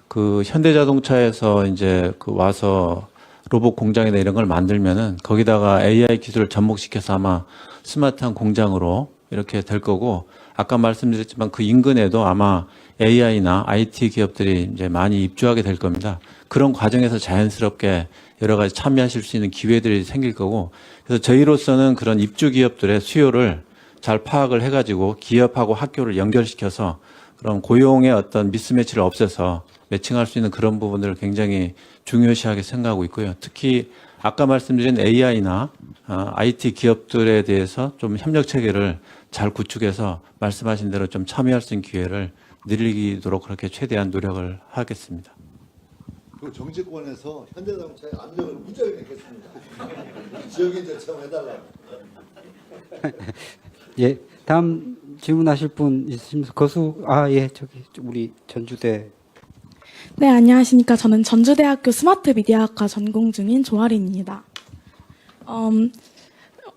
그 현대자동차에서 이제 그 와서 로봇 공장이나 이런 걸 만들면은 거기다가 AI 기술을 접목시켜서 아마 스마트한 공장으로 이렇게 될 거고 아까 말씀드렸지만 그 인근에도 아마 AI나 IT 기업들이 이제 많이 입주하게 될 겁니다. 그런 과정에서 자연스럽게 여러 가지 참여하실 수 있는 기회들이 생길 거고 그래서 저희로서는 그런 입주 기업들의 수요를 잘 파악을 해가지고 기업하고 학교를 연결시켜서 그런 고용의 어떤 미스매치를 없애서 매칭할 수 있는 그런 부분들을 굉장히 중요시하게 생각하고 있고요. 특히 아까 말씀드린 AI나 IT 기업들에 대해서 좀 협력 체계를 잘 구축해서 말씀하신 대로 좀 참여할 수 있는 기회를 늘리도록 그렇게 최대한 노력을 하겠습니다. 그리고 정치권에서 현대자동차의 압력을 무지하게 넣겠습니다. 지역에 이제 체험해달라고. 예, 다음 질문하실 분 있으시면서 예, 저기 우리 전주대. 네, 안녕하십니까. 저는 전주대학교 스마트 미디어학과 전공 중인 조아린입니다.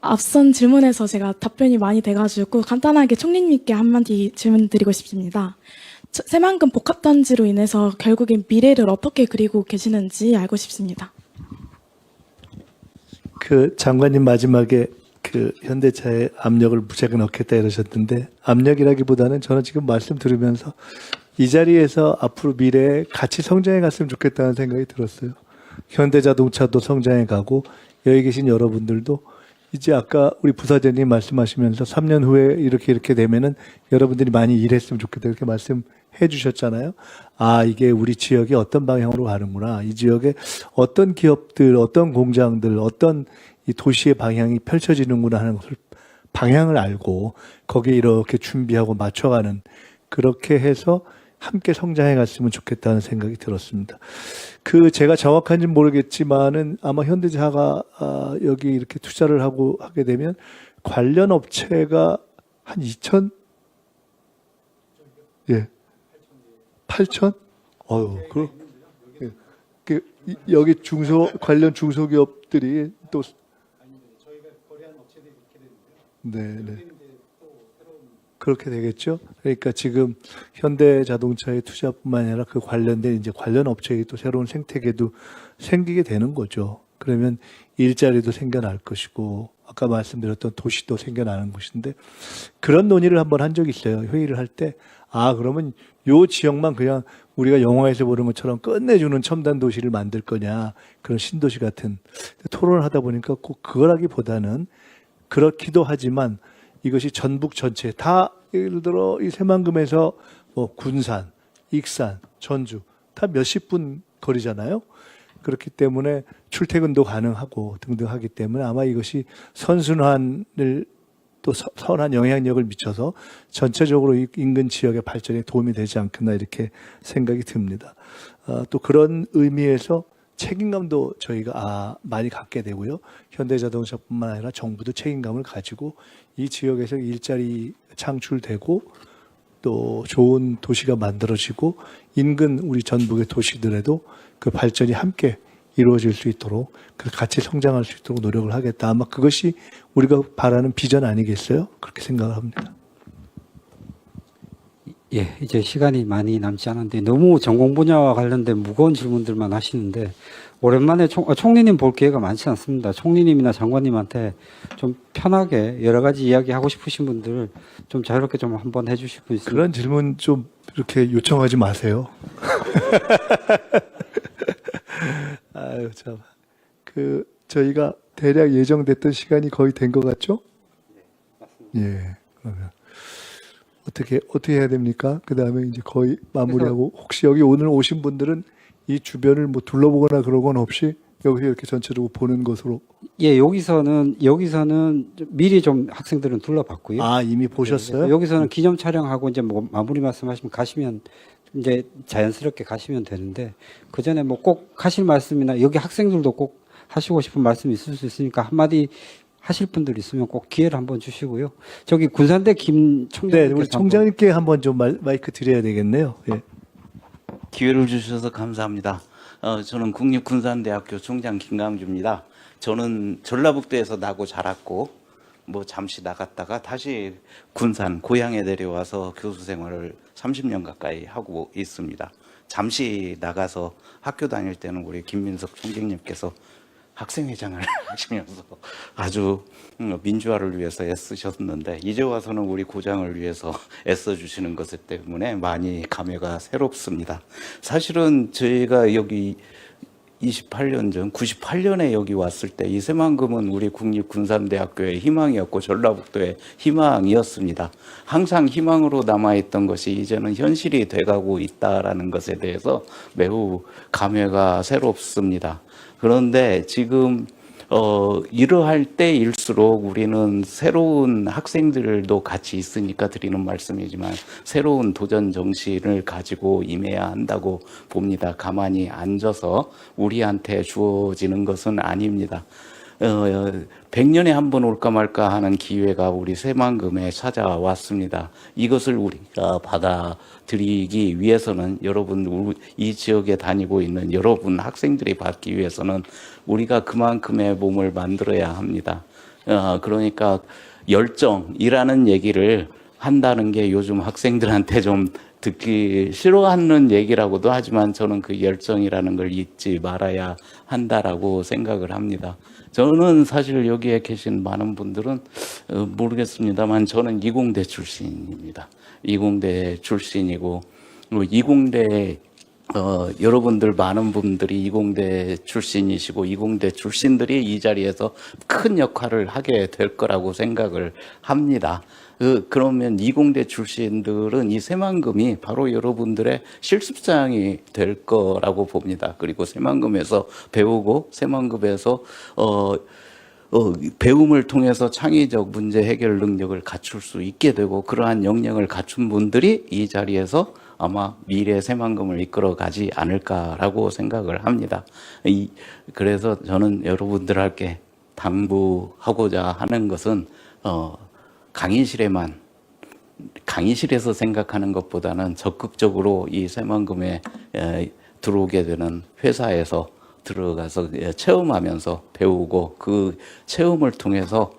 앞선 질문에서 제가 답변이 많이 돼가지고 간단하게 총리님께 한마디 질문드리고 싶습니다. 새만금 복합단지로 인해서 결국엔 미래를 어떻게 그리고 계시는지 알고 싶습니다. 그 장관님 마지막에 그 현대차에 압력을 무지하게 넣겠다 이러셨는데 압력이라기보다는 저는 지금 말씀 들으면서 이 자리에서 앞으로 미래에 같이 성장해 갔으면 좋겠다는 생각이 들었어요. 현대자동차도 성장해 가고 여기 계신 여러분들도 이제 아까 우리 부사장님 말씀하시면서 3년 후에 이렇게 되면은 여러분들이 많이 일했으면 좋겠다 이렇게 말씀해 주셨잖아요. 아, 이게 우리 지역이 어떤 방향으로 가는구나. 이 지역에 어떤 기업들, 어떤 공장들, 어떤 이 도시의 방향이 펼쳐지는구나 하는 것을 방향을 알고 거기에 이렇게 준비하고 맞춰가는 그렇게 해서 함께 성장해 갔으면 좋겠다는 생각이 들었습니다. 그 제가 정확한지는 모르겠지만은 아마 현대차가 여기 이렇게 투자를 하게 되면 관련 업체가 한 2천? 예. 8천? 여기 관련 중소기업들이 또 네. 그렇게 되겠죠. 그러니까 지금 현대자동차의 투자뿐만 아니라 그 관련된 이제 관련 업체의 또 새로운 생태계도 생기게 되는 거죠. 그러면 일자리도 생겨날 것이고 아까 말씀드렸던 도시도 생겨나는 것인데 그런 논의를 한번 한 적이 있어요. 회의를 할 때 그러면 요 지역만 그냥 우리가 영화에서 보는 것처럼 끝내주는 첨단 도시를 만들 거냐 그런 신도시 같은 토론을 하다 보니까 꼭 그거라기보다는 그렇기도 하지만 이것이 전북 전체 다 예를 들어 이 새만금에서 뭐 군산 익산, 전주 다 몇십 분 거리잖아요. 그렇기 때문에 출퇴근도 가능하고 등등 하기 때문에 아마 이것이 선순환을 또 선한 영향력을 미쳐서 전체적으로 인근 지역의 발전에 도움이 되지 않겠나 이렇게 생각이 듭니다. 또 그런 의미에서 책임감도 저희가 많이 갖게 되고요. 현대자동차뿐만 아니라 정부도 책임감을 가지고 이 지역에서 일자리 창출되고 또 좋은 도시가 만들어지고 인근 우리 전북의 도시들에도 그 발전이 함께 이루어질 수 있도록 같이 성장할 수 있도록 노력을 하겠다. 아마 그것이 우리가 바라는 비전 아니겠어요? 그렇게 생각을 합니다. 예, 이제 시간이 많이 남지 않은데 너무 전공 분야와 관련된 무거운 질문들만 하시는데 오랜만에 총리님 볼 기회가 많지 않습니다. 총리님이나 장관님한테 좀 편하게 여러 가지 이야기 하고 싶으신 분들 좀 자유롭게 좀 한번 해주실 분 있으면. 그런 질문 좀 이렇게 요청하지 마세요. 아유 참. 저희가 대략 예정됐던 시간이 거의 된 것 같죠? 네, 맞습니다. 예. 그러면 어떻게 해야 됩니까? 그 다음에 이제 거의 마무리하고 혹시 여기 오늘 오신 분들은 이 주변을 뭐 둘러보거나 그런 건 없이 여기서 이렇게 전체적으로 보는 것으로. 예, 여기서는 미리 좀 학생들은 둘러봤고요. 아, 이미 보셨어요? 네, 여기서는 기념 촬영하고 이제 뭐 마무리 말씀하시면 가시면 이제 자연스럽게 가시면 되는데 그 전에 뭐 꼭 하실 말씀이나 여기 학생들도 꼭 하시고 싶은 말씀이 있을 수 있으니까 한마디 하실 분들 있으면 꼭 기회를 한번 주시고요. 저기 군산대 김 총장님께 네, 우리 총장님께 한번 좀 마이크 드려야 되겠네요. 예. 기회를 주셔서 감사합니다. 저는 국립군산대학교 총장 김강주입니다. 저는 전라북도에서 나고 자랐고 뭐 잠시 나갔다가 다시 군산 고향에 내려와서 교수 생활을 30년 가까이 하고 있습니다. 잠시 나가서 학교 다닐 때는 우리 김민석 총장님께서 학생회장을 하시면서 아주 민주화를 위해서 애쓰셨는데 이제 와서는 우리 고장을 위해서 애써주시는 것 때문에 많이 감회가 새롭습니다. 사실은 저희가 여기 28년 전 98년에 여기 왔을 때 이 새만금은 우리 국립군산대학교의 희망이었고 전라북도의 희망이었습니다. 항상 희망으로 남아있던 것이 이제는 현실이 돼가고 있다라는 것에 대해서 매우 감회가 새롭습니다. 그런데 지금 이러할 때일수록 우리는 새로운 학생들도 같이 있으니까 드리는 말씀이지만 새로운 도전 정신을 가지고 임해야 한다고 봅니다. 가만히 앉아서 우리한테 주어지는 것은 아닙니다. 100년에 한 번 올까 말까 하는 기회가 우리 새만금에 찾아왔습니다. 이것을 우리가 받아들이기 위해서는 여러분, 이 지역에 다니고 있는 여러분 학생들이 받기 위해서는 우리가 그만큼의 몸을 만들어야 합니다. 그러니까 열정이라는 얘기를 한다는 게 요즘 학생들한테 좀 듣기 싫어하는 얘기라고도 하지만 저는 그 열정이라는 걸 잊지 말아야 한다라고 생각을 합니다. 저는 사실 여기에 계신 많은 분들은 모르겠습니다만 저는 이공대 출신입니다. 이공대 출신이고 이공대 여러분들 많은 분들이 이공대 출신이시고 이공대 출신들이 이 자리에서 큰 역할을 하게 될 거라고 생각을 합니다. 그러면 이공대 출신들은 이 새만금이 바로 여러분들의 실습장이 될 거라고 봅니다. 그리고 새만금에서 배우고 새만금에서 배움을 통해서 창의적 문제 해결 능력을 갖출 수 있게 되고 그러한 역량을 갖춘 분들이 이 자리에서 아마 미래 새만금을 이끌어가지 않을까라고 생각을 합니다. 그래서 저는 여러분들께 당부하고자 하는 것은 강의실에서 생각하는 것보다는 적극적으로 이 새만금에 들어오게 되는 회사에서 들어가서 체험하면서 배우고 그 체험을 통해서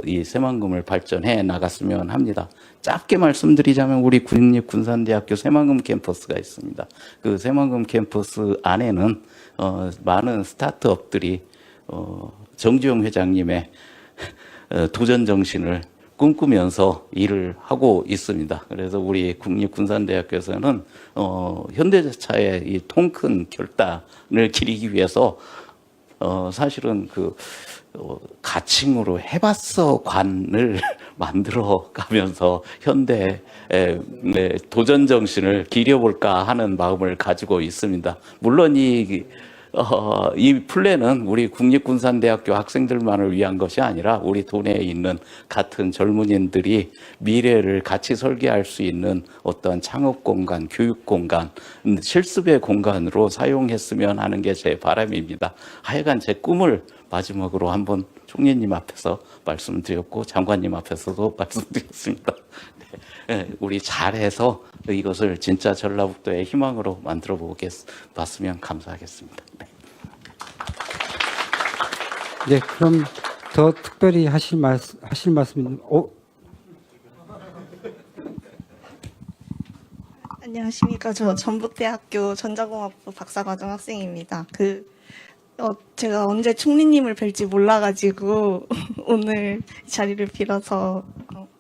이 새만금을 발전해 나갔으면 합니다. 짧게 말씀드리자면 우리 국립군산대학교 새만금 캠퍼스가 있습니다. 그 새만금 캠퍼스 안에는 많은 스타트업들이 정주영 회장님의 도전 정신을 꿈꾸면서 일을 하고 있습니다. 그래서 우리 국립군산대학교에서는 현대자차의 이 통 큰 결단을 기리기 위해서 사실은 가칭으로 해봤어 관을 만들어 가면서 현대의 도전 정신을 기려볼까 하는 마음을 가지고 있습니다. 물론 이 플랜은 우리 국립군산대학교 학생들만을 위한 것이 아니라 우리 도내에 있는 같은 젊은이들이 미래를 같이 설계할 수 있는 어떤 창업 공간, 교육 공간, 실습의 공간으로 사용했으면 하는 게 제 바람입니다. 하여간 제 꿈을 마지막으로 한번 총리님 앞에서 말씀드렸고 장관님 앞에서도 말씀드렸습니다. 네, 우리 잘해서 이것을 진짜 전라북도의 희망으로 만들어 봤으면 감사하겠습니다. 네. 네, 그럼 더 특별히 하실 말씀, 안녕하십니까. 저 전북대학교 전자공학부 박사과정 학생입니다. 제가 언제 총리님을 뵐지 몰라가지고 오늘 이 자리를 빌어서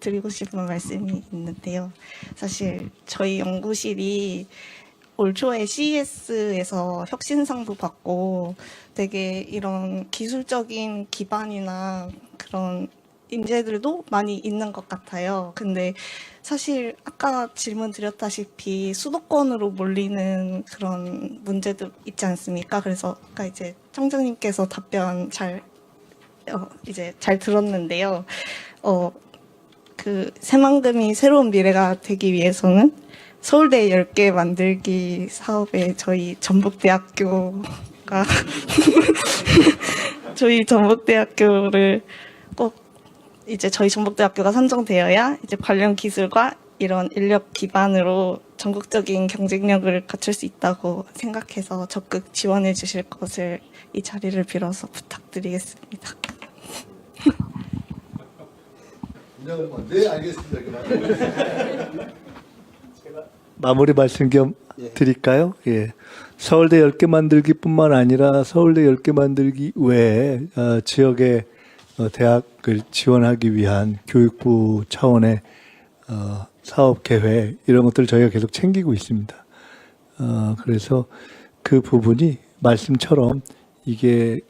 드리고 싶은 말씀이 있는데요. 사실 저희 연구실이 올 초에 CES에서 혁신상도 받고 되게 이런 기술적인 기반이나 그런 인재들도 많이 있는 것 같아요. 근데 사실 아까 질문 드렸다시피 수도권으로 몰리는 그런 문제도 있지 않습니까? 그래서 아까 이제 청장님께서 답변 잘 들었는데요. 새만금이 새로운 미래가 되기 위해서는 서울대 10개 만들기 사업에 저희 전북대학교가 저희 전북대학교를 꼭 이제 저희 전북대학교가 선정되어야 이제 관련 기술과 이런 인력 기반으로 전국적인 경쟁력을 갖출 수 있다고 생각해서 적극 지원해 주실 것을 이 자리를 빌어서 부탁드리겠습니다. 네, 알겠습니다. 마무리 말씀 겸 드릴까요? 예. 서울대 10개 만들기뿐만 아니라 서울대 10개 만들기 외에 지역의 대학을 지원하기 위한 교육부 차원의 사업 계획 이런 것들을 저희가 계속 챙기고 있습니다. 그래서 그 부분이 말씀처럼 이게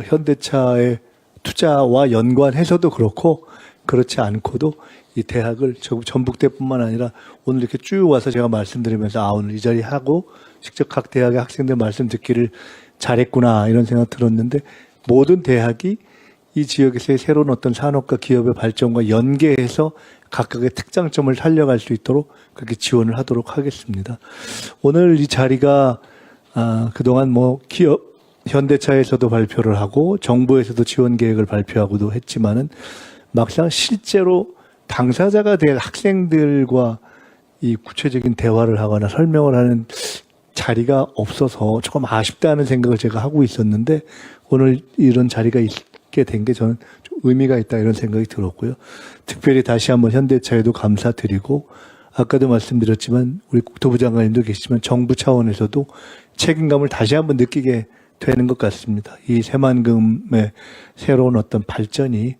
현대차의 투자와 연관해서도 그렇고 그렇지 않고도 이 대학을 전북대뿐만 아니라 오늘 이렇게 쭉 와서 제가 말씀드리면서 오늘 이 자리 하고 직접 각 대학의 학생들 말씀 듣기를 잘했구나 이런 생각 들었는데 모든 대학이 이 지역에서의 새로운 어떤 산업과 기업의 발전과 연계해서 각각의 특장점을 살려갈 수 있도록 그렇게 지원을 하도록 하겠습니다. 오늘 이 자리가 그동안 기업 현대차에서도 발표를 하고 정부에서도 지원 계획을 발표하고도 했지만은 막상 실제로 당사자가 될 학생들과 이 구체적인 대화를 하거나 설명을 하는 자리가 없어서 조금 아쉽다는 생각을 제가 하고 있었는데 오늘 이런 자리가 있게 된 게 저는 좀 의미가 있다 이런 생각이 들었고요. 특별히 다시 한번 현대차에도 감사드리고 아까도 말씀드렸지만 우리 국토부 장관님도 계시지만 정부 차원에서도 책임감을 다시 한번 느끼게 되는 것 같습니다. 이 새만금의 새로운 어떤 발전이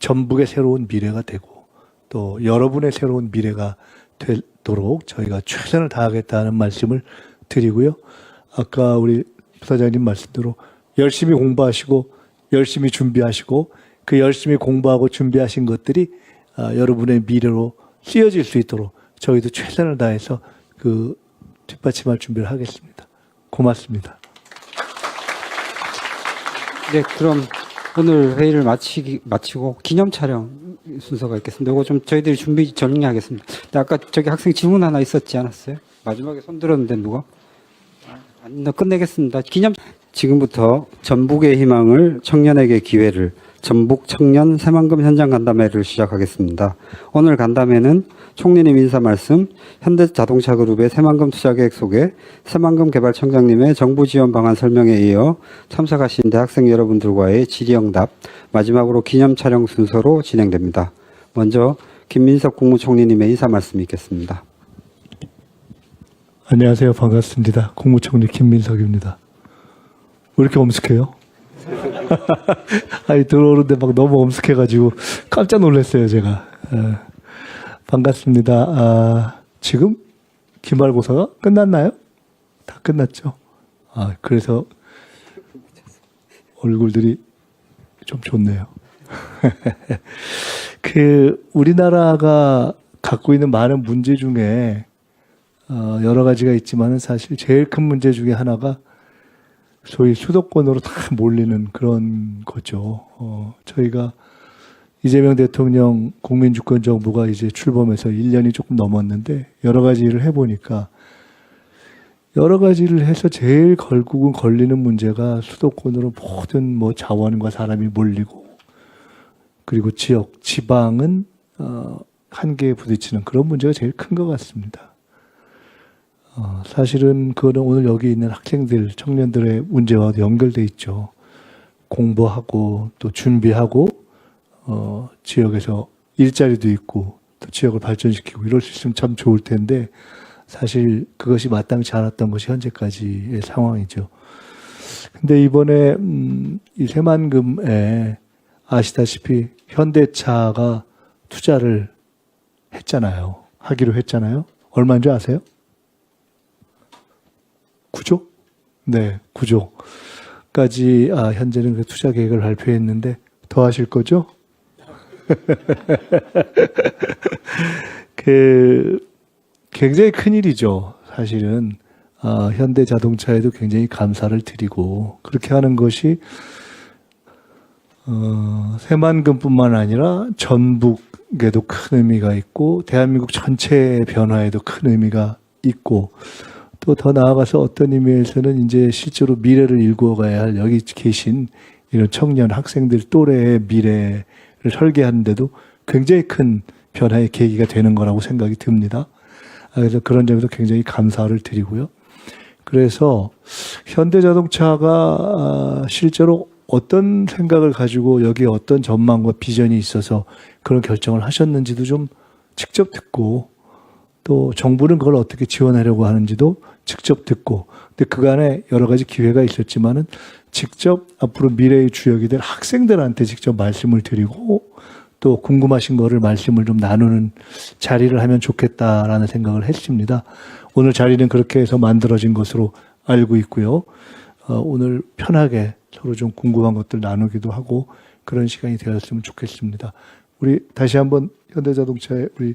전북의 새로운 미래가 되고 또 여러분의 새로운 미래가 되도록 저희가 최선을 다하겠다는 말씀을 드리고요. 아까 우리 부사장님 말씀대로 열심히 공부하시고 열심히 준비하시고 그 열심히 공부하고 준비하신 것들이 여러분의 미래로 쓰여질 수 있도록 저희도 최선을 다해서 그 뒷받침할 준비를 하겠습니다. 고맙습니다. 네, 그럼 오늘 회의를 마치고 기념 촬영 순서가 있겠습니다. 이거 좀 저희들이 준비 정리하겠습니다. 아까 저기 학생 질문 하나 있었지 않았어요? 마지막에 손 들었는데 누가? 끝내겠습니다. 지금부터 전북의 희망을 청년에게 기회를 전북 청년 새만금 현장 간담회를 시작하겠습니다. 오늘 간담회는 총리님 인사 말씀, 현대자동차그룹의 새만금 투자계획 소개, 새만금 개발청장님의 정부 지원 방안 설명에 이어 참석하신 대학생 여러분들과의 질의응답, 마지막으로 기념 촬영 순서로 진행됩니다. 먼저 김민석 국무총리님의 인사 말씀이 있겠습니다. 안녕하세요. 반갑습니다. 국무총리 김민석입니다. 왜 이렇게 엄숙해요? 아니 들어오는데 막 너무 엄숙해가지고 깜짝 놀랐어요 제가. 반갑습니다. 지금 기말고사가 끝났나요? 다 끝났죠. 그래서 얼굴들이 좀 좋네요. 우리나라가 갖고 있는 많은 문제 중에 여러 가지가 있지만은 사실 제일 큰 문제 중에 하나가 소위 수도권으로 다 몰리는 그런 거죠. 저희가 이재명 대통령 국민주권 정부가 이제 출범해서 1년이 조금 넘었는데 여러 가지 일을 해보니까 여러 가지를 해서 제일 결국은 걸리는 문제가 수도권으로 모든 자원과 사람이 몰리고 그리고 지방은 한계에 부딪히는 그런 문제가 제일 큰 것 같습니다. 사실은 그거는 오늘 여기 있는 학생들, 청년들의 문제와도 연결돼 있죠. 공부하고 또 준비하고 지역에서 일자리도 있고 또 지역을 발전시키고 이럴 수 있으면 참 좋을 텐데 사실 그것이 마땅치 않았던 것이 현재까지의 상황이죠. 근데 이번에 이 새만금에 아시다시피 현대차가 투자를 하기로 했잖아요. 얼마인 줄 아세요? 9조? 네, 9조까지 현재는 그 투자 계획을 발표했는데 더 하실 거죠? 굉장히 큰일이죠. 사실은 현대자동차에도 굉장히 감사를 드리고 그렇게 하는 것이 새만금뿐만 아니라 전북에도 큰 의미가 있고 대한민국 전체의 변화에도 큰 의미가 있고 또 더 나아가서 어떤 의미에서는 이제 실제로 미래를 일구어가야 할 여기 계신 이런 청년 학생들 또래의 미래를 설계하는데도 굉장히 큰 변화의 계기가 되는 거라고 생각이 듭니다. 그래서 그런 점에서 굉장히 감사를 드리고요. 그래서 현대자동차가 실제로 어떤 생각을 가지고 여기에 어떤 전망과 비전이 있어서 그런 결정을 하셨는지도 좀 직접 듣고 또 정부는 그걸 어떻게 지원하려고 하는지도 직접 듣고 근데 그간에 여러 가지 기회가 있었지만은 직접 앞으로 미래의 주역이 될 학생들한테 직접 말씀을 드리고 또 궁금하신 거를 말씀을 좀 나누는 자리를 하면 좋겠다라는 생각을 했습니다. 오늘 자리는 그렇게 해서 만들어진 것으로 알고 있고요. 오늘 편하게 서로 좀 궁금한 것들 나누기도 하고 그런 시간이 되었으면 좋겠습니다. 우리 다시 한번 현대자동차의 우리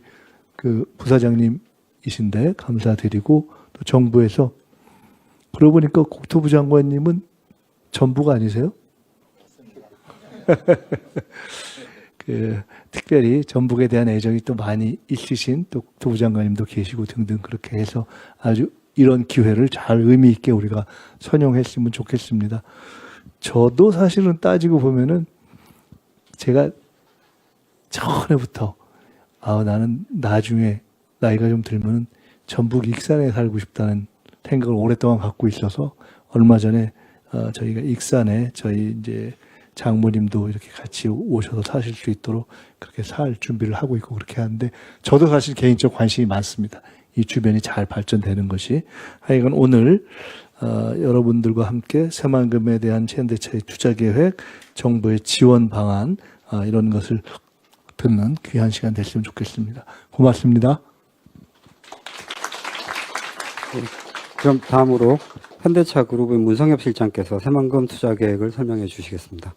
부사장님이신데 감사드리고 또 정부에서 그러고 보니까 국토부 장관님은 전부가 아니세요? 특별히 전북에 대한 애정이 또 많이 있으신 또 국토부 장관님도 계시고 등등 그렇게 해서 아주 이런 기회를 잘 의미 있게 우리가 선용했으면 좋겠습니다. 저도 사실은 따지고 보면은 제가 전에부터 나는 나중에 나이가 좀 들면은 전북 익산에 살고 싶다는 생각을 오랫동안 갖고 있어서 얼마 전에 저희가 익산에 저희 이제 장모님도 이렇게 같이 오셔서 사실 수 있도록 그렇게 살 준비를 하고 있고 그렇게 하는데 저도 사실 개인적 관심이 많습니다. 이 주변이 잘 발전되는 것이. 하여간 오늘 여러분들과 함께 새만금에 대한 현대차의 투자 계획, 정부의 지원 방안 이런 것을 듣는 귀한 시간 됐으면 좋겠습니다. 고맙습니다. 그럼 다음으로 현대차 그룹의 문성엽 실장께서 새만금 투자 계획을 설명해 주시겠습니다.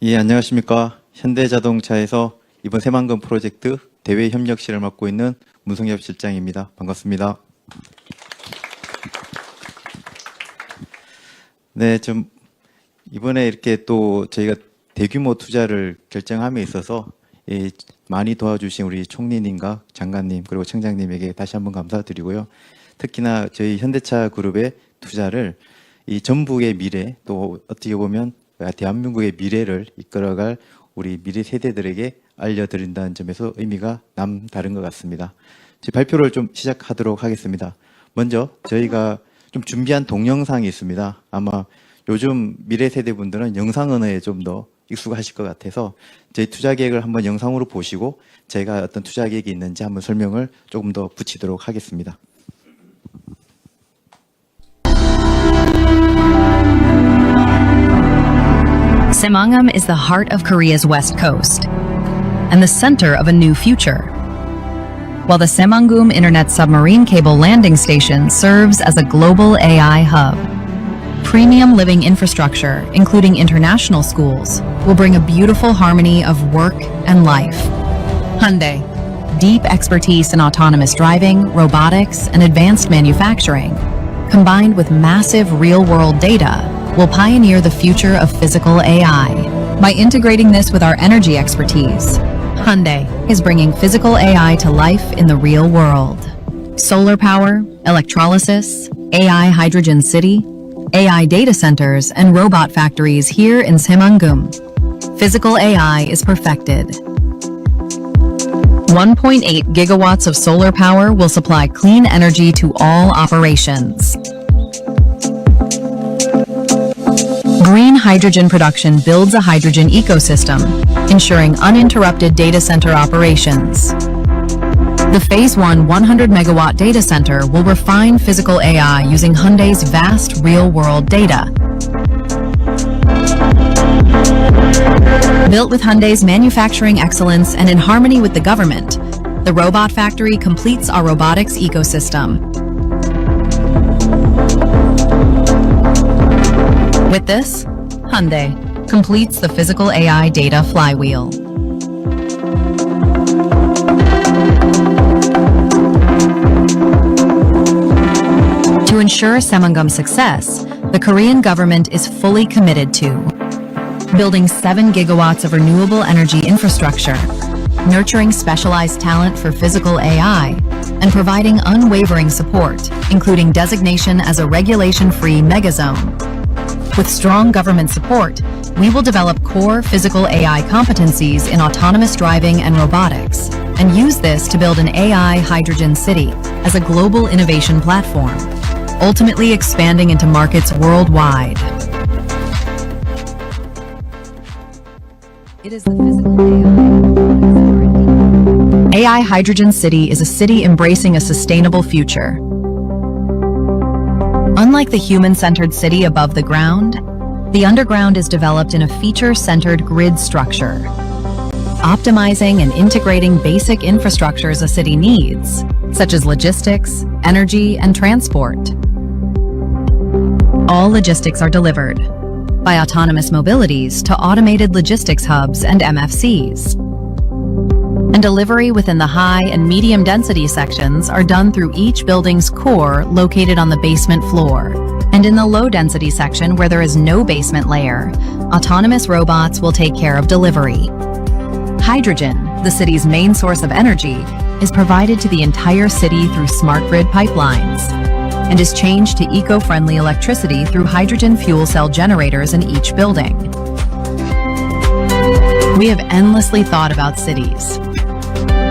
예, 안녕하십니까. 현대자동차에서 이번 새만금 프로젝트 대외 협력실을 맡고 있는 문성엽 실장입니다. 반갑습니다. 네, 좀 이번에 이렇게 또 저희가 대규모 투자를 결정함에 있어서 많이 도와주신 우리 총리님과 장관님 그리고 청장님에게 다시 한번 감사드리고요. 특히나 저희 현대차 그룹의 투자를 이 전북의 미래 또 어떻게 보면 대한민국의 미래를 이끌어갈 우리 미래 세대들에게 알려드린다는 점에서 의미가 남다른 것 같습니다. 발표를 좀 시작하도록 하겠습니다. 먼저 저희가 좀 준비한 동영상이 있습니다. 아마 요즘 미래 세대분들은 영상 언어에 좀 더 익숙하실 것 같아서 저희 투자 계획을 한번 영상으로 보시고 제가 어떤 투자 계획이 있는지 한번 설명을 조금 더 붙이도록 하겠습니다. Saemangam is the heart of Korea's west coast and the center of a new future. while the Semangum Internet Submarine Cable Landing Station serves as a global AI hub. Premium living infrastructure, including international schools, will bring a beautiful harmony of work and life. Hyundai, deep expertise in autonomous driving, robotics, and advanced manufacturing, combined with massive real-world data, will pioneer the future of physical AI. By integrating this with our energy expertise, Hyundai is bringing physical AI to life in the real world. Solar power, electrolysis, AI hydrogen city, AI data centers, and robot factories here in Semangum. Physical AI is perfected. 1.8 gigawatts of solar power will supply clean energy to all operations. Green hydrogen production builds a hydrogen ecosystem, ensuring uninterrupted data center operations. The Phase 1 100 megawatt data center will refine physical AI using Hyundai's vast real-world data. Built with Hyundai's manufacturing excellence and in harmony with the government, the robot factory completes our robotics ecosystem. With this, Hyundai completes the physical AI data flywheel. To ensure Semangum's success, the Korean government is fully committed to building 7 gigawatts of renewable energy infrastructure, nurturing specialized talent for physical AI, and providing unwavering support, including designation as a regulation-free megazone. With strong government support, we will develop core physical AI competencies in autonomous driving and robotics, and use this to build an AI hydrogen city as a global innovation platform, ultimately expanding into markets worldwide. It is the physical AI Hydrogen City is a city embracing a sustainable future. Unlike the human-centered city above the ground, the underground is developed in a feature-centered grid structure, optimizing and integrating basic infrastructures a city needs, such as logistics, energy, and transport. All logistics are delivered, by autonomous mobilities to automated logistics hubs and MFCs. And delivery within the high and medium density sections are done through each building's core located on the basement floor. And in the low density section where there is no basement layer, autonomous robots will take care of delivery. Hydrogen, the city's main source of energy, is provided to the entire city through smart grid pipelines, and is changed to eco-friendly electricity through hydrogen fuel cell generators in each building. We have endlessly thought about cities.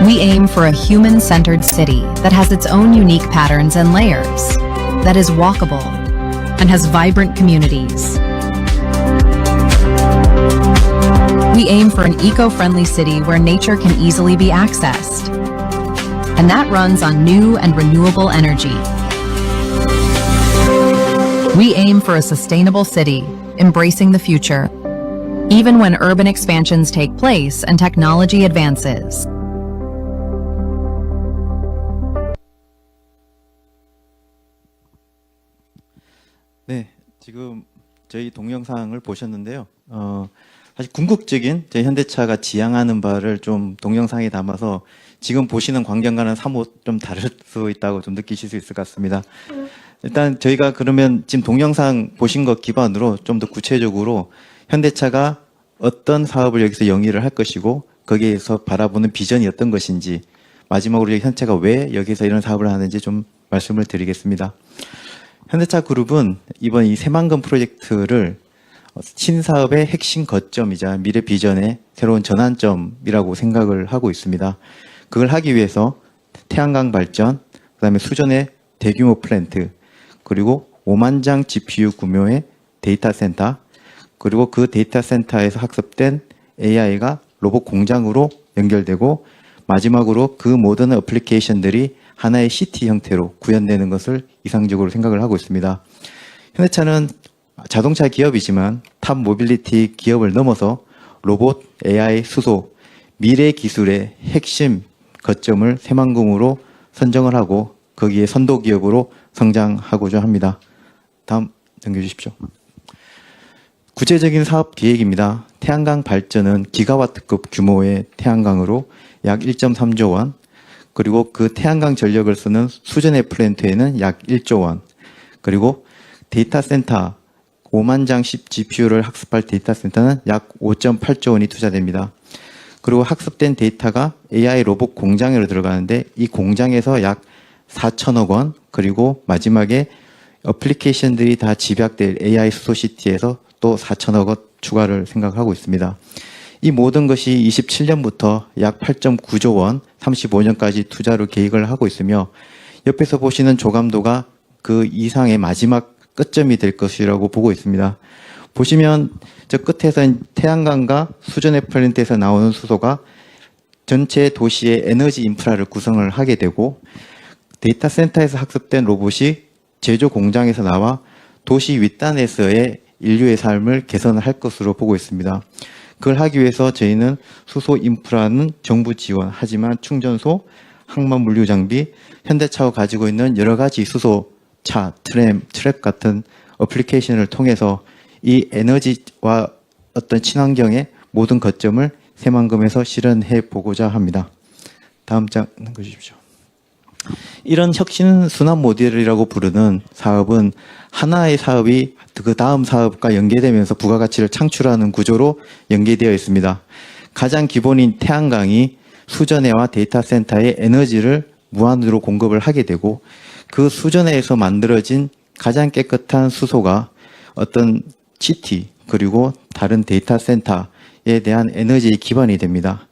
We aim for a human-centered city that has its own unique patterns and layers, that is walkable, and has vibrant communities. We aim for an eco-friendly city where nature can easily be accessed, and that runs on new and renewable energy. We aim for a sustainable city, embracing the future, even when urban expansions take place and technology advances. 네, 지금 저희 동영상을 보셨는데요. 사실 궁극적인 저희 현대차가 지향하는 바를 좀 동영상에 담아서 지금 보시는 광경과는 사뭇 좀 다를 수 있다고 좀 느끼실 수 있을 것 같습니다. 일단 저희가 그러면 지금 동영상 보신 것 기반으로 좀 더 구체적으로 현대차가 어떤 사업을 여기서 영위를 할 것이고 거기에서 바라보는 비전이 어떤 것인지 마지막으로 현대차가 왜 여기서 이런 사업을 하는지 좀 말씀을 드리겠습니다. 현대차 그룹은 이번 이 새만금 프로젝트를 신사업의 핵심 거점이자 미래 비전의 새로운 전환점이라고 생각을 하고 있습니다. 그걸 하기 위해서 태양광 발전, 그다음에 수전의 대규모 플랜트, 그리고 5만 장 GPU 규모의 데이터 센터, 그리고 그 데이터 센터에서 학습된 AI가 로봇 공장으로 연결되고 마지막으로 그 모든 애플리케이션들이 하나의 CT 형태로 구현되는 것을 이상적으로 생각을 하고 있습니다. 현대차는 자동차 기업이지만 탑 모빌리티 기업을 넘어서 로봇, AI, 수소, 미래 기술의 핵심 거점을 새만금으로 선정을 하고 거기에 선도 기업으로 성장하고자 합니다. 다음 넘겨주십시오. 구체적인 사업 계획입니다. 태양광 발전은 기가와트급 규모의 태양광으로 약 1.3조 원, 그리고 그 태양광 전력을 쓰는 수전의 플랜트에는 약 1조 원, 그리고 데이터 센터 5만 장씩 GPU를 학습할 데이터 센터는 약 5.8조 원이 투자됩니다. 그리고 학습된 데이터가 AI 로봇 공장으로 들어가는데 이 공장에서 약 4천억 원, 그리고 마지막에 어플리케이션들이 다 집약될 AI 수소시티에서 또 4천억 원 추가를 생각하고 있습니다. 이 모든 것이 27년부터 약 8.9조 원, 35년까지 투자로 계획을 하고 있으며 옆에서 보시는 조감도가 그 이상의 마지막 끝점이 될 것이라고 보고 있습니다. 보시면 저 끝에서 태양광과 수전의 플랜트에서 나오는 수소가 전체 도시의 에너지 인프라를 구성을 하게 되고 데이터 센터에서 학습된 로봇이 제조 공장에서 나와 도시 윗단에서의 인류의 삶을 개선할 것으로 보고 있습니다. 그걸 하기 위해서 저희는 수소 인프라는 정부 지원, 하지만 충전소, 항만 물류 장비, 현대차가 가지고 있는 여러 가지 수소차, 트랩 같은 어플리케이션을 통해서 이 에너지와 어떤 친환경의 모든 거점을 새만금에서 실현해 보고자 합니다. 다음 장 넘겨주십시오. 이런 혁신 순환 모델이라고 부르는 사업은 하나의 사업이 그 다음 사업과 연계되면서 부가가치를 창출하는 구조로 연계되어 있습니다. 가장 기본인 태양광이 수전해와 데이터 센터에 에너지를 무한으로 공급을 하게 되고 그 수전해에서 만들어진 가장 깨끗한 수소가 어떤 GT 그리고 다른 데이터 센터에 대한 에너지의 기반이 됩니다.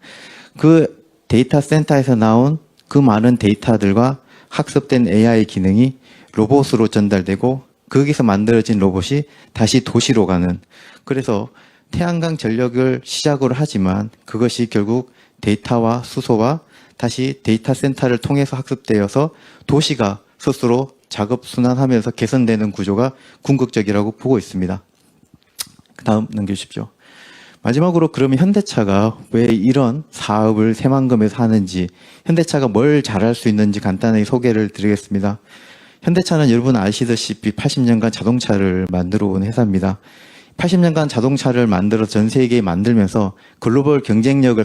그 데이터 센터에서 나온 그 많은 데이터들과 학습된 AI 기능이 로봇으로 전달되고 거기서 만들어진 로봇이 다시 도시로 가는, 그래서 태양광 전력을 시작으로 하지만 그것이 결국 데이터와 수소와 다시 데이터 센터를 통해서 학습되어서 도시가 스스로 작업 순환하면서 개선되는 구조가 궁극적이라고 보고 있습니다. 다음 넘겨주십시오. 마지막으로 그러면 현대차가 왜 이런 사업을 새만금에서 하는지, 현대차가 뭘 잘할 수 있는지 간단히 소개를 드리겠습니다. 현대차는 여러분 아시다시피 80년간 자동차를 만들어 온 회사입니다. 80년간 자동차를 만들어 전 세계에 만들면서 글로벌 경쟁력을